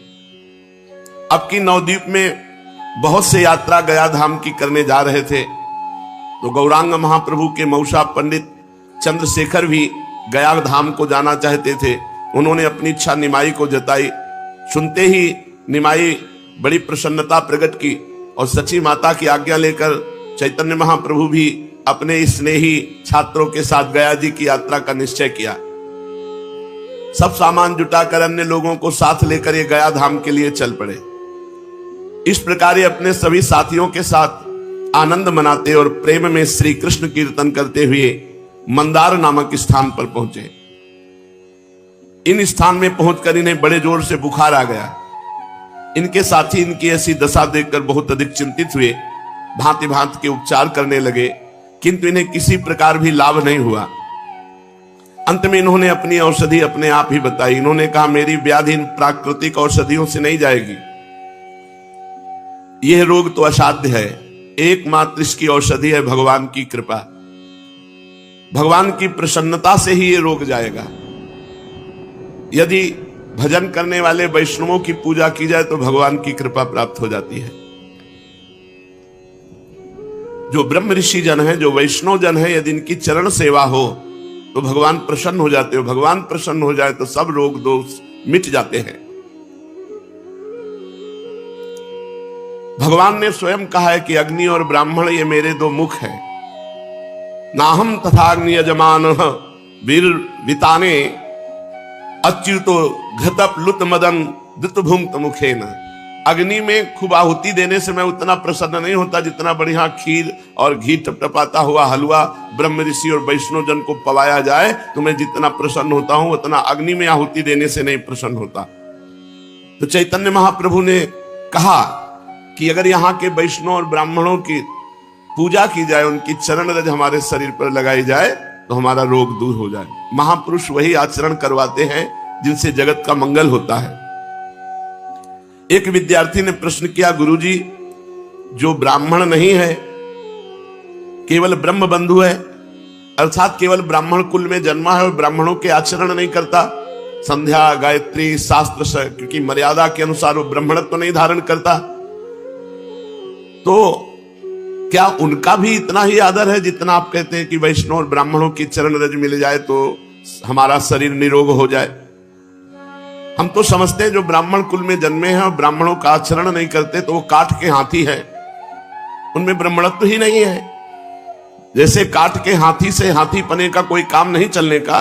अब की नवद्वीप में बहुत से यात्रा गया धाम की करने जा रहे थे, तो गौरांग महाप्रभु के मौसा पंडित चंद्रशेखर भी गया धाम को जाना चाहते थे। उन्होंने अपनी इच्छा निमाई को जताई। सुनते ही निमाई बड़ी प्रसन्नता प्रकट की और सची माता की आज्ञा लेकर चैतन्य महाप्रभु भी अपने स्नेही छात्रों के साथ गया जी की यात्रा का निश्चय किया। सब सामान जुटाकर अन्य लोगों को साथ लेकर ये गया धाम के लिए चल पड़े। इस प्रकार ये अपने सभी साथियों के साथ आनंद मनाते और प्रेम में श्री कृष्ण कीर्तन करते हुए मंदार नामक स्थान पर पहुंचे। इन स्थान में पहुंचकर इन्हें बड़े जोर से बुखार आ गया। इनके साथी इनकी ऐसी दशा देखकर बहुत अधिक चिंतित हुए, भांति भांति के उपचार करने लगे, किंतु इन्हें किसी प्रकार भी लाभ नहीं हुआ। अंत में इन्होंने अपनी औषधि अपने आप ही बताई। इन्होंने कहा, मेरी व्याधि इन प्राकृतिक औषधियों से नहीं जाएगी, यह रोग तो असाध्य है, एकमात्र इसकी औषधि है भगवान की कृपा। भगवान की प्रसन्नता से ही यह रोग जाएगा। यदि भजन करने वाले वैष्णवों की पूजा की जाए तो भगवान की कृपा प्राप्त हो जाती है। जो ब्रह्म ऋषि जन है, जो वैष्णव जन है, यदि इनकी चरण सेवा हो तो भगवान प्रसन्न हो जाते हो। भगवान प्रसन्न हो जाए तो सब रोग दोष मिट जाते हैं। भगवान ने स्वयं कहा है कि अग्नि और ब्राह्मण ये मेरे दो मुख हैं। नाहम तथाग्नि यजमान वीर विताने अच्युतो घृतप लुत मदन धृतभुंक्त मुखेन। अग्नि में खूब आहुति देने से मैं उतना प्रसन्न नहीं होता जितना बढ़िया खीर और घी टपटपाता हुआ हलवा ब्रह्म ऋषि और वैष्णव जन को पवाया जाए तो मैं जितना प्रसन्न होता हूं उतना अग्नि में आहुति देने से नहीं प्रसन्न होता। तो चैतन्य महाप्रभु ने कहा कि अगर यहाँ के वैष्णव और ब्राह्मणों की पूजा की जाए, उनकी चरण रज हमारे शरीर पर लगाई जाए तो हमारा रोग दूर हो जाए। महापुरुष वही आचरण करवाते हैं जिनसे जगत का मंगल होता है। एक विद्यार्थी ने प्रश्न किया, गुरुजी, जो ब्राह्मण नहीं है, केवल ब्रह्म बंधु है, अर्थात केवल ब्राह्मण कुल में जन्मा है और ब्राह्मणों के आचरण नहीं करता, संध्या गायत्री शास्त्र की मर्यादा के अनुसार वो ब्राह्मणत्व नहीं धारण करता, तो क्या उनका भी इतना ही आदर है जितना आप कहते हैं कि वैष्णव और ब्राह्मणों की चरण रज मिल जाए तो हमारा शरीर निरोग हो जाए? हम तो समझते हैं जो ब्राह्मण कुल में जन्मे हैं और ब्राह्मणों का आचरण नहीं करते तो वो काठ के हाथी हैं, उनमें ब्राह्मणत्व ही नहीं है। जैसे काठ के हाथी से हाथी पने का कोई काम नहीं चलने का,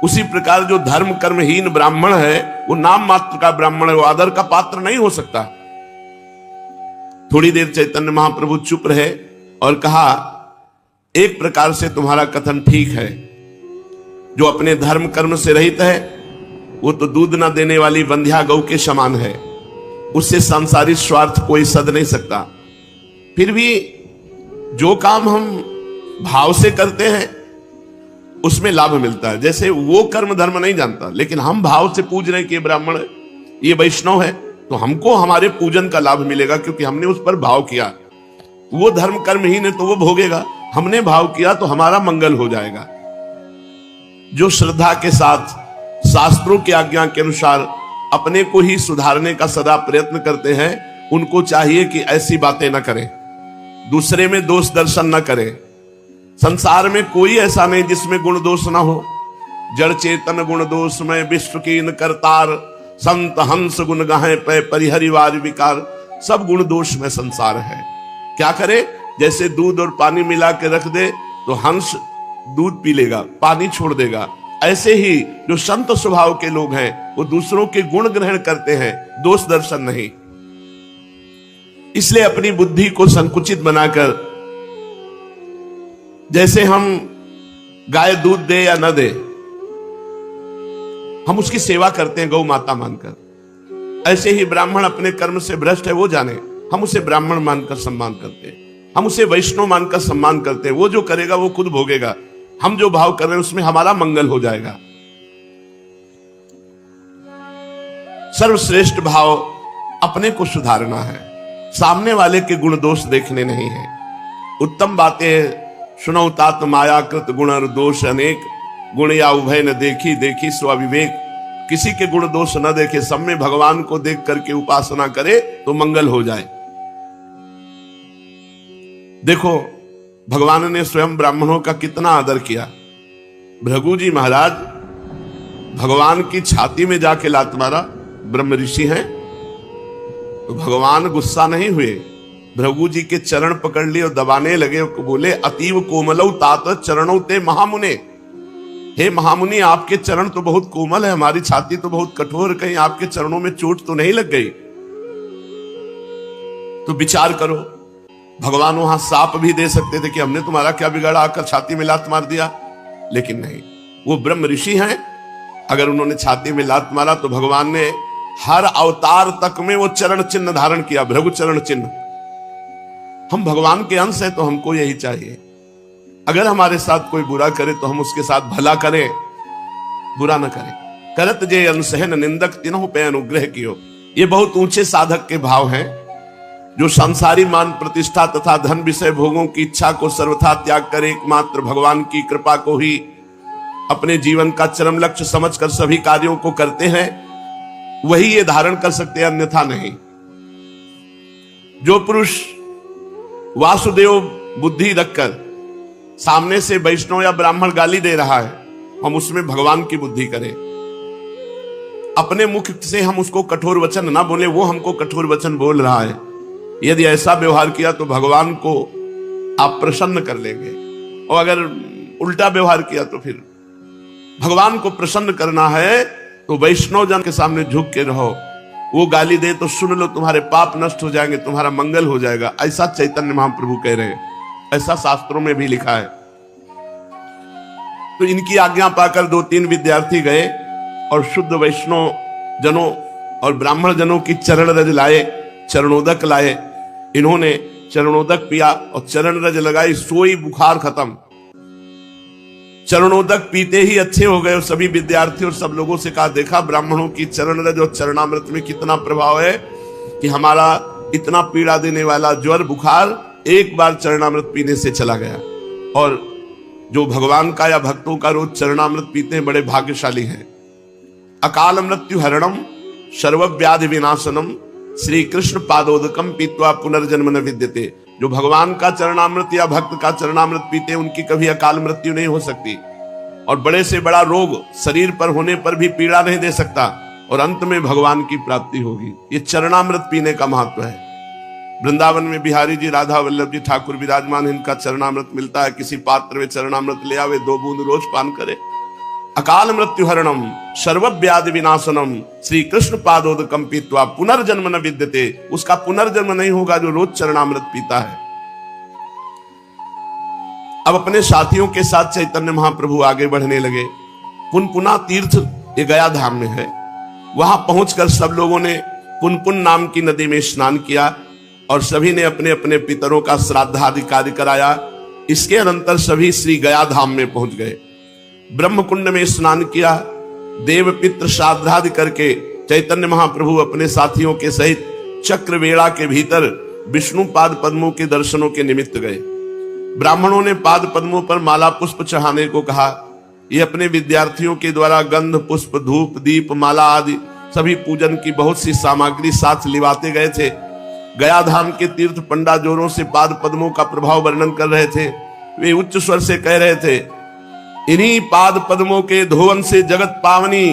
उसी प्रकार जो धर्म कर्महीन ब्राह्मण है वो नाम मात्र का ब्राह्मण है, वो आदर का पात्र नहीं हो सकता। थोड़ी देर चैतन्य महाप्रभु चुप रहे और कहा, एक प्रकार से तुम्हारा कथन ठीक है। जो अपने धर्म कर्म से रहित है वो तो दूध ना देने वाली बंध्या गौ के समान है, उससे सांसारिक स्वार्थ कोई सद नहीं सकता। फिर भी जो काम हम भाव से करते हैं उसमें लाभ मिलता है। जैसे वो कर्म धर्म नहीं जानता, लेकिन हम भाव से पूज रहे कि ये ब्राह्मण है, ये वैष्णव है, तो हमको हमारे पूजन का लाभ मिलेगा क्योंकि हमने उस पर भाव किया। वो धर्म कर्महीन है तो वो भोगेगा, हमने भाव किया तो हमारा मंगल हो जाएगा। जो श्रद्धा के साथ शास्त्रों की आज्ञा के अनुसार अपने को ही सुधारने का सदा प्रयत्न करते हैं, उनको चाहिए कि ऐसी बातें न करें, दूसरे में दोष दर्शन न करें। संसार में कोई ऐसा नहीं जिसमें गुण दोष ना हो। जड़ चेतन गुण दोष में विश्व कीन करतार, संत हंस गुण गाहे पे परिहरिवार विकार। सब गुण दोष में संसार है। क्या करे? जैसे दूध और पानी मिला के रख दे तो हंस दूध पी लेगा, पानी छोड़ देगा। ऐसे ही जो संत स्वभाव के लोग हैं वो दूसरों के गुण ग्रहण करते हैं, दोष दर्शन नहीं। इसलिए अपनी बुद्धि को संकुचित बनाकर, जैसे हम गाय दूध दे या न दे, हम उसकी सेवा करते हैं गौ माता मानकर, ऐसे ही ब्राह्मण अपने कर्म से भ्रष्ट है वो जाने, हम उसे ब्राह्मण मानकर सम्मान करते हैं, हम उसे वैष्णव मानकर सम्मान करते हैं। वो जो करेगा वो खुद भोगेगा, हम जो भाव कर रहे हैं उसमें हमारा मंगल हो जाएगा। सर्वश्रेष्ठ भाव अपने को सुधारना है, सामने वाले के गुण दोष देखने नहीं है। उत्तम बातें सुनो तात मायाकृत गुण और दोष अनेक, गुण या उभय न देखी देखी स्वाविवेक। किसी के गुण दोष न देखे, सब में भगवान को देख करके उपासना करे तो मंगल हो जाए। देखो भगवान ने स्वयं ब्राह्मणों का कितना आदर किया। भृगु जी महाराज भगवान की छाती में जाके लात मारा, ब्रह्म ऋषि हैं, तो भगवान गुस्सा नहीं हुए, भृगु जी के चरण पकड़ लिए और दबाने लगे, बोले अतीव कोमलौ तात चरणों ते महामुने। हे महामुनि, आपके चरण तो बहुत कोमल है, हमारी छाती तो बहुत कठोर, कहीं आपके चरणों में चोट तो नहीं लग गई? तो विचार करो, भगवान वहां साप भी दे सकते थे कि हमने तुम्हारा क्या बिगाड़ा, आकर छाती में लात मार दिया, लेकिन नहीं, वो ब्रह्म ऋषि हैं। अगर उन्होंने छाती में लात मारा तो भगवान ने हर अवतार तक में वो चरण चिन्ह धारण किया, भृगु चरण चिन्ह। हम भगवान के अंश हैं तो हमको यही चाहिए। अगर हमारे साथ कोई बुरा करे तो हम उसके साथ भला करें, बुरा न करें। करत जे अनसहन निंदक तिन्हों पे अनुग्रह कियो। ये बहुत ऊंचे साधक के भाव हैं, जो संसारी मान प्रतिष्ठा तथा धन विषय भोगों की इच्छा को सर्वथा त्याग कर एकमात्र भगवान की कृपा को ही अपने जीवन का चरम लक्ष्य समझकर सभी कार्यों को करते हैं, वही ये धारण कर सकते हैं, अन्यथा नहीं। जो पुरुष वासुदेव बुद्धि रखकर सामने से वैष्णव या ब्राह्मण गाली दे रहा है, हम उसमें भगवान की बुद्धि करें। अपने मुख से हम उसको कठोर वचन ना बोले, वो हमको कठोर वचन बोल रहा है। यदि ऐसा व्यवहार किया तो भगवान को आप प्रसन्न कर लेंगे, और अगर उल्टा व्यवहार किया तो फिर भगवान को प्रसन्न करना है तो वैष्णव जन के सामने झुक के रहो। वो गाली दे तो सुन लो, तुम्हारे पाप नष्ट हो जाएंगे, तुम्हारा मंगल हो जाएगा, ऐसा चैतन्य महाप्रभु कह रहे हैं, ऐसा शास्त्रों में भी लिखा है। तो इनकी आज्ञा पाकर 2-3 विद्यार्थी गए और शुद्ध वैष्णव जनों और ब्राह्मण जनों की चरण रज लाए, चरणोदक लाए। इन्होंने चरणोदक पिया और चरण रज लगाई, सोई बुखार खत्म। चरणोदक पीते ही अच्छे हो गए। और सभी विद्यार्थी और सब लोगों से कहा, देखा ब्राह्मणों की चरण रज और चरणामृत में कितना प्रभाव है कि हमारा इतना पीड़ा देने वाला ज्वर बुखार एक बार चरणामृत पीने से चला गया। और जो भगवान का या भक्तों का रोज चरणामृत पीते हैं बड़े भाग्यशाली हैं। अकाल मृत्यु हरणम सर्वव्याधि विनाशनम श्री कृष्ण पादोदकम पीत्वा पुनर्जन्म न विद्यते। जो भगवान का चरणामृत या भक्त का चरणामृत पीते हैं उनकी कभी अकाल मृत्यु नहीं हो सकती, और बड़े से बड़ा रोग शरीर पर होने पर भी पीड़ा नहीं दे सकता, और अंत में भगवान की प्राप्ति होगी। ये चरणामृत पीने का महत्व है। वृंदावन में बिहारी जी, राधा वल्लभ जी ठाकुर विराजमान, इनका चरणामृत मिलता है। किसी पात्र में चरणामृत ले आवे, 2 बूंद रोज पान करे। अकाल मृत्यु हरणम सर्वव्याधि विनाशनम श्री कृष्ण पादोदकम पीत्वा पुनर्जन्म न विद्यते। उसका पुनर्जन्म नहीं होगा जो रोज चरणामृत पीता है। अब अपने साथियों के साथ चैतन्य महाप्रभु आगे बढ़ने लगे। पुनपुना तीर्थ ये गया धाम में है। वहां पहुंचकर सब लोगों ने पुनपुन नाम की नदी में स्नान किया और सभी ने अपने अपने पितरों का श्राद्धादि कार्य कराया। इसके अनंतर सभी श्री गया धाम में पहुंच गए। ब्रह्मकुंड में स्नान किया। देव पितृ श्राद्धादि करके चैतन्य महाप्रभु अपने साथियों के सहित चक्रवेड़ा के भीतर विष्णु पाद पद्मों के दर्शनों के निमित्त गए। ब्राह्मणों ने पाद पद्मों पर माला पुष्प चढ़ाने को कहा। ये अपने विद्यार्थियों के द्वारा गंध पुष्प धूप दीप माला आदि सभी पूजन की बहुत सी सामग्री साथ लिवाते गए थे। गया धाम के तीर्थ पंडा जोरों से पाद पद्मों का प्रभाव वर्णन कर रहे थे। वे उच्च स्वर से कह रहे थे, इन्हीं पाद पद्मों के धोवन से जगत पावनी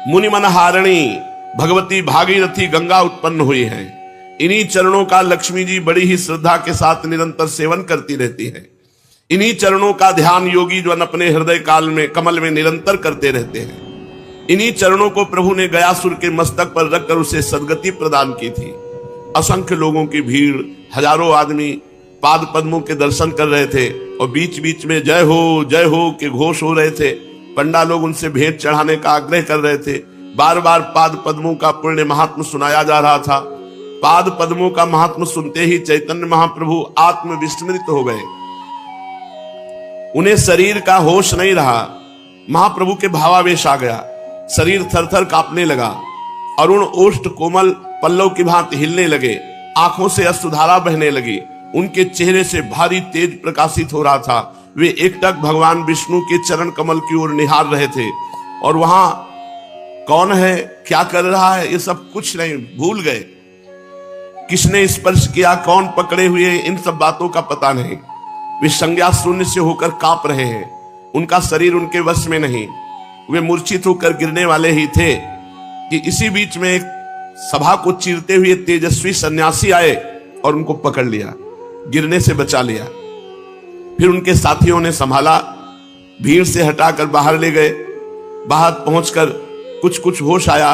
मुनि मन हारणी भगवती भागीरथी गंगा उत्पन्न हुई है। इन्हीं चरणों का लक्ष्मी जी बड़ी ही श्रद्धा के साथ निरंतर सेवन करती रहती है। इन्हीं चरणों का ध्यान योगी जो अपने हृदय काल में कमल में निरंतर करते रहते हैं। इन्हीं चरणों को प्रभु ने गयासुर के मस्तक पर रखकर उसे सद्गति प्रदान की थी। असंख्य लोगों की भीड़, हजारों आदमी पाद पद्मों के दर्शन कर रहे थे और बीच बीच में जय हो के घोष हो रहे थे। पंडा लोग उनसे भेंट चढ़ाने का आग्रह कर रहे थे। बार बार पाद पद्मों का पुण्य महात्म सुनाया जा रहा था। पाद पद्मों का महात्म सुनते ही चैतन्य महाप्रभु आत्म विस्मृत हो गए। उन्हें शरीर का होश नहीं रहा। महाप्रभु के भावावेश आ गया। शरीर थरथर कांपने लगा। अरुण ओष्ठ कोमल पल्लव की भांति हिलने लगे। आंखों से अश्रुधारा बहने लगी। उनके चेहरे से भारी तेज प्रकाशित हो रहा था। वे एकटक भगवान विष्णु के चरण कमल की ओर निहार रहे थे और वहां कौन है, क्या कर रहा है, ये सब कुछ नहीं, भूल गए। किसने स्पर्श किया, कौन पकड़े हुए, इन सब बातों का पता नहीं। वे संज्ञा शून्य से होकर कांप रहे हैं। उनका शरीर उनके वश में नहीं। वे मूर्छित होकर गिरने वाले ही थे कि इसी बीच में एक सभा को चीरते हुए तेजस्वी सन्यासी आए और उनको पकड़ लिया, गिरने से बचा लिया। फिर उनके साथियों ने संभाला, भीड़ से हटाकर बाहर ले गए। बाहर पहुंचकर कुछ होश आया।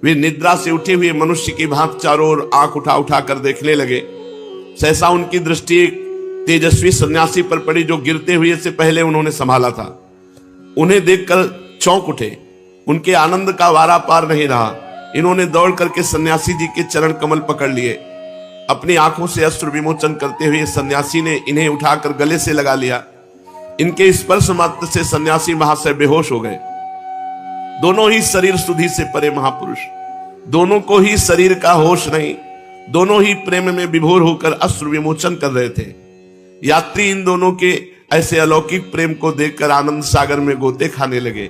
वे निद्रा से उठे हुए मनुष्य की भांति चारों ओर आंख उठा उठा कर देखने लगे। सहसा उनकी दृष्टि एक तेजस्वी सन्यासी पर पड़ी जो गिरते हुए से पहले उन्होंने संभाला था। उन्हें देखकर चौंक उठे, उनके आनंद का वारा पार नहीं रहा। इन्होंने दौड़ करके सन्यासी जी के चरण कमल पकड़ लिए। अपनी आंखों से अश्रु विमोचन करते हुए सन्यासी ने इन्हें उठाकर गले से लगा लिया। इनके स्पर्श मात्र से सन्यासी महाशय बेहोश हो गए। दोनों ही शरीर सुधि से परे महापुरुष, दोनों को ही शरीर का होश नहीं, दोनों ही प्रेम में विभोर होकर अश्रु विमोचन कर रहे थे। यात्री इन दोनों के ऐसे अलौकिक प्रेम को देखकर आनंद सागर में गोते खाने लगे।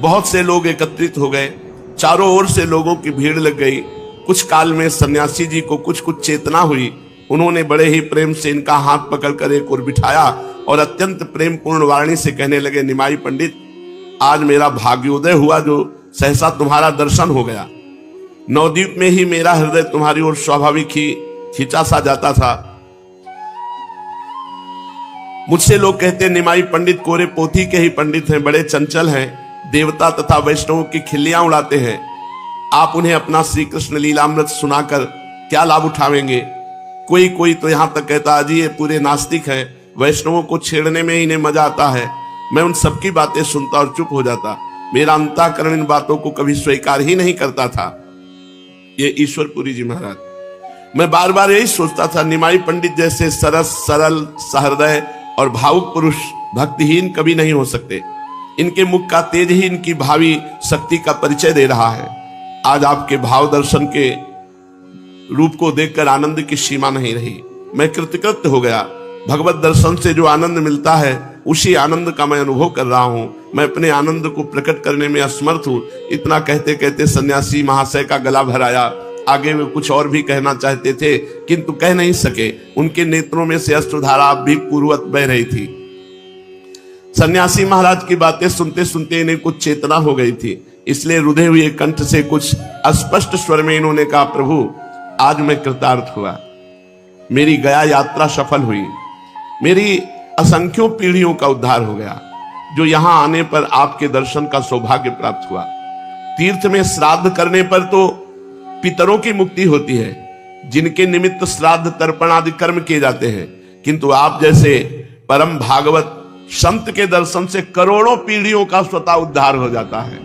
बहुत से लोग एकत्रित हो गए, चारों ओर से लोगों की भीड़ लग गई। कुछ काल में सन्यासी जी को कुछ चेतना हुई। उन्होंने बड़े ही प्रेम से इनका हाथ पकड़कर एक ओर बिठाया और अत्यंत प्रेम पूर्ण वाणी से कहने लगे, निमाई पंडित, आज मेरा भाग्योदय हुआ जो सहसा तुम्हारा दर्शन हो गया। नवद्वीप में ही मेरा हृदय तुम्हारी ओर स्वाभाविक ही खींचा सा जाता था। मुझसे लोग कहते निमाई पंडित कोरे पोथी के ही पंडित हैं, बड़े चंचल हैं, देवता तथा वैष्णवों की खिल्लियां उड़ाते हैं। आप उन्हें अपना श्री कृष्ण लीलामृत सुनाकर क्या लाभ उठावेंगे? कोई तो यहां तक कहता अजी ये पूरे नास्तिक है, वैष्णवों को छेड़ने में इन्हें मजा आता है। मैं उन सबकी बातें सुनता और चुप हो जाता। मेरा अंतःकरण इन बातों को कभी स्वीकार ही नहीं करता था। ये ईश्वरपुरी जी महाराज, मैं बार बार यही सोचता था, निमाई पंडित जैसे सरस सरल सहृदय और भावुक पुरुष भक्तिहीन कभी नहीं हो सकते। इनके मुख का तेज ही इनकी भावी शक्ति का परिचय दे रहा है। आज आपके भाव दर्शन के रूप को देखकर आनंद की सीमा नहीं रही। मैं कृतकृत्य हो गया। भगवत दर्शन से जो आनंद मिलता है उसी आनंद का मैं अनुभव कर रहा हूं। मैं अपने आनंद को प्रकट करने में असमर्थ हूं। इतना कहते कहते सन्यासी महाशय का गला भराया। आगे वे कुछ और भी कहना चाहते थे किंतु कह नहीं सके। उनके नेत्रों में से अश्रुधारा भी पूर्ववत बह रही थी। सन्यासी महाराज की बातें सुनते सुनते इन्हें कुछ चेतना हो गई थी, इसलिए रुधे हुए कंठ से कुछ अस्पष्ट स्वर में इन्होंने कहा, प्रभु आज मैं कृतार्थ हुआ, मेरी गया यात्रा सफल हुई, मेरी असंख्यों पीढ़ियों का उद्धार हो गया। जो यहां आने पर आपके दर्शन का सौभाग्य प्राप्त हुआ। तीर्थ में श्राद्ध करने पर तो पितरों की मुक्ति होती है, जिनके निमित्त श्राद्ध तर्पण आदि कर्म किए जाते हैं, किंतु आप जैसे परम भागवत संत के दर्शन से करोड़ों पीढ़ियों का स्वतः उद्धार हो जाता है।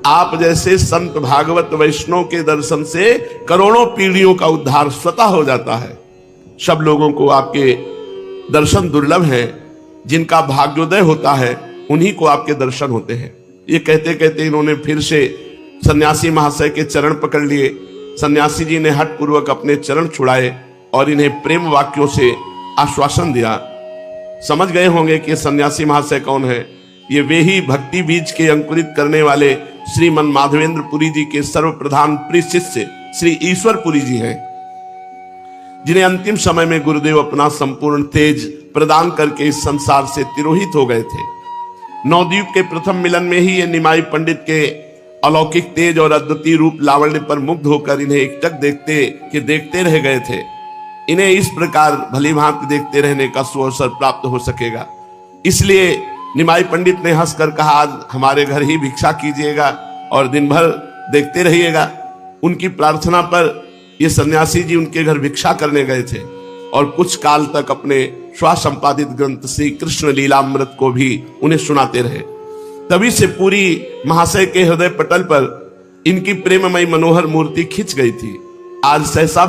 आप जैसे संत भागवत वैष्णव के दर्शन से करोड़ों पीढ़ियों का उद्धार स्वतः हो जाता है। सब लोगों को आपके दर्शन दुर्लभ है। जिनका भाग्योदय होता है उन्हीं को आपके दर्शन होते हैं। ये कहते कहते इन्होंने फिर से सन्यासी महाशय के चरण पकड़ लिए। सन्यासी जी ने हठ पूर्वक अपने चरण छुड़ाए और इन्हें प्रेम वाक्यों से आश्वासन दिया। समझ गए होंगे कि सन्यासी महाशय कौन है। ये वे ही भक्ति बीज के अंकुरित करने वाले श्रीमन माधवेंद्र पुरी जी के सर्वप्रधान प्रिय शिष्य श्री ईश्वरपुरी जी हैं, जिन्हें अंतिम समय में गुरुदेव अपना संपूर्ण तेज प्रदान करके इस संसार से तिरोहित हो गए थे। नवद्वीप के प्रथम मिलन में ही ये निमाई पंडित के अलौकिक तेज और अद्वितीय रूप लावण्य पर मुग्ध होकर इन्हें एकटक देखते रह गए थे। इन्हें इस प्रकार भली भांति देखते रहने का सुअवसर प्राप्त हो सकेगा, इसलिए निमाई पंडित ने हंसकर कहा, आज हमारे घर ही भिक्षा कीजिएगा और दिन भर देखते रहिएगा। उनकी प्रार्थना पर ये सन्यासी जी उनके घर भिक्षा करने गए थे और कुछ काल तक अपने स्वसंपादित ग्रंथ श्री कृष्ण लीलामृत को भी उन्हें सुनाते रहे। तभी से पूरी महाशय के हृदय पटल पर इनकी प्रेममयी मनोहर मूर्ति खिंच गई थी। आज सहसा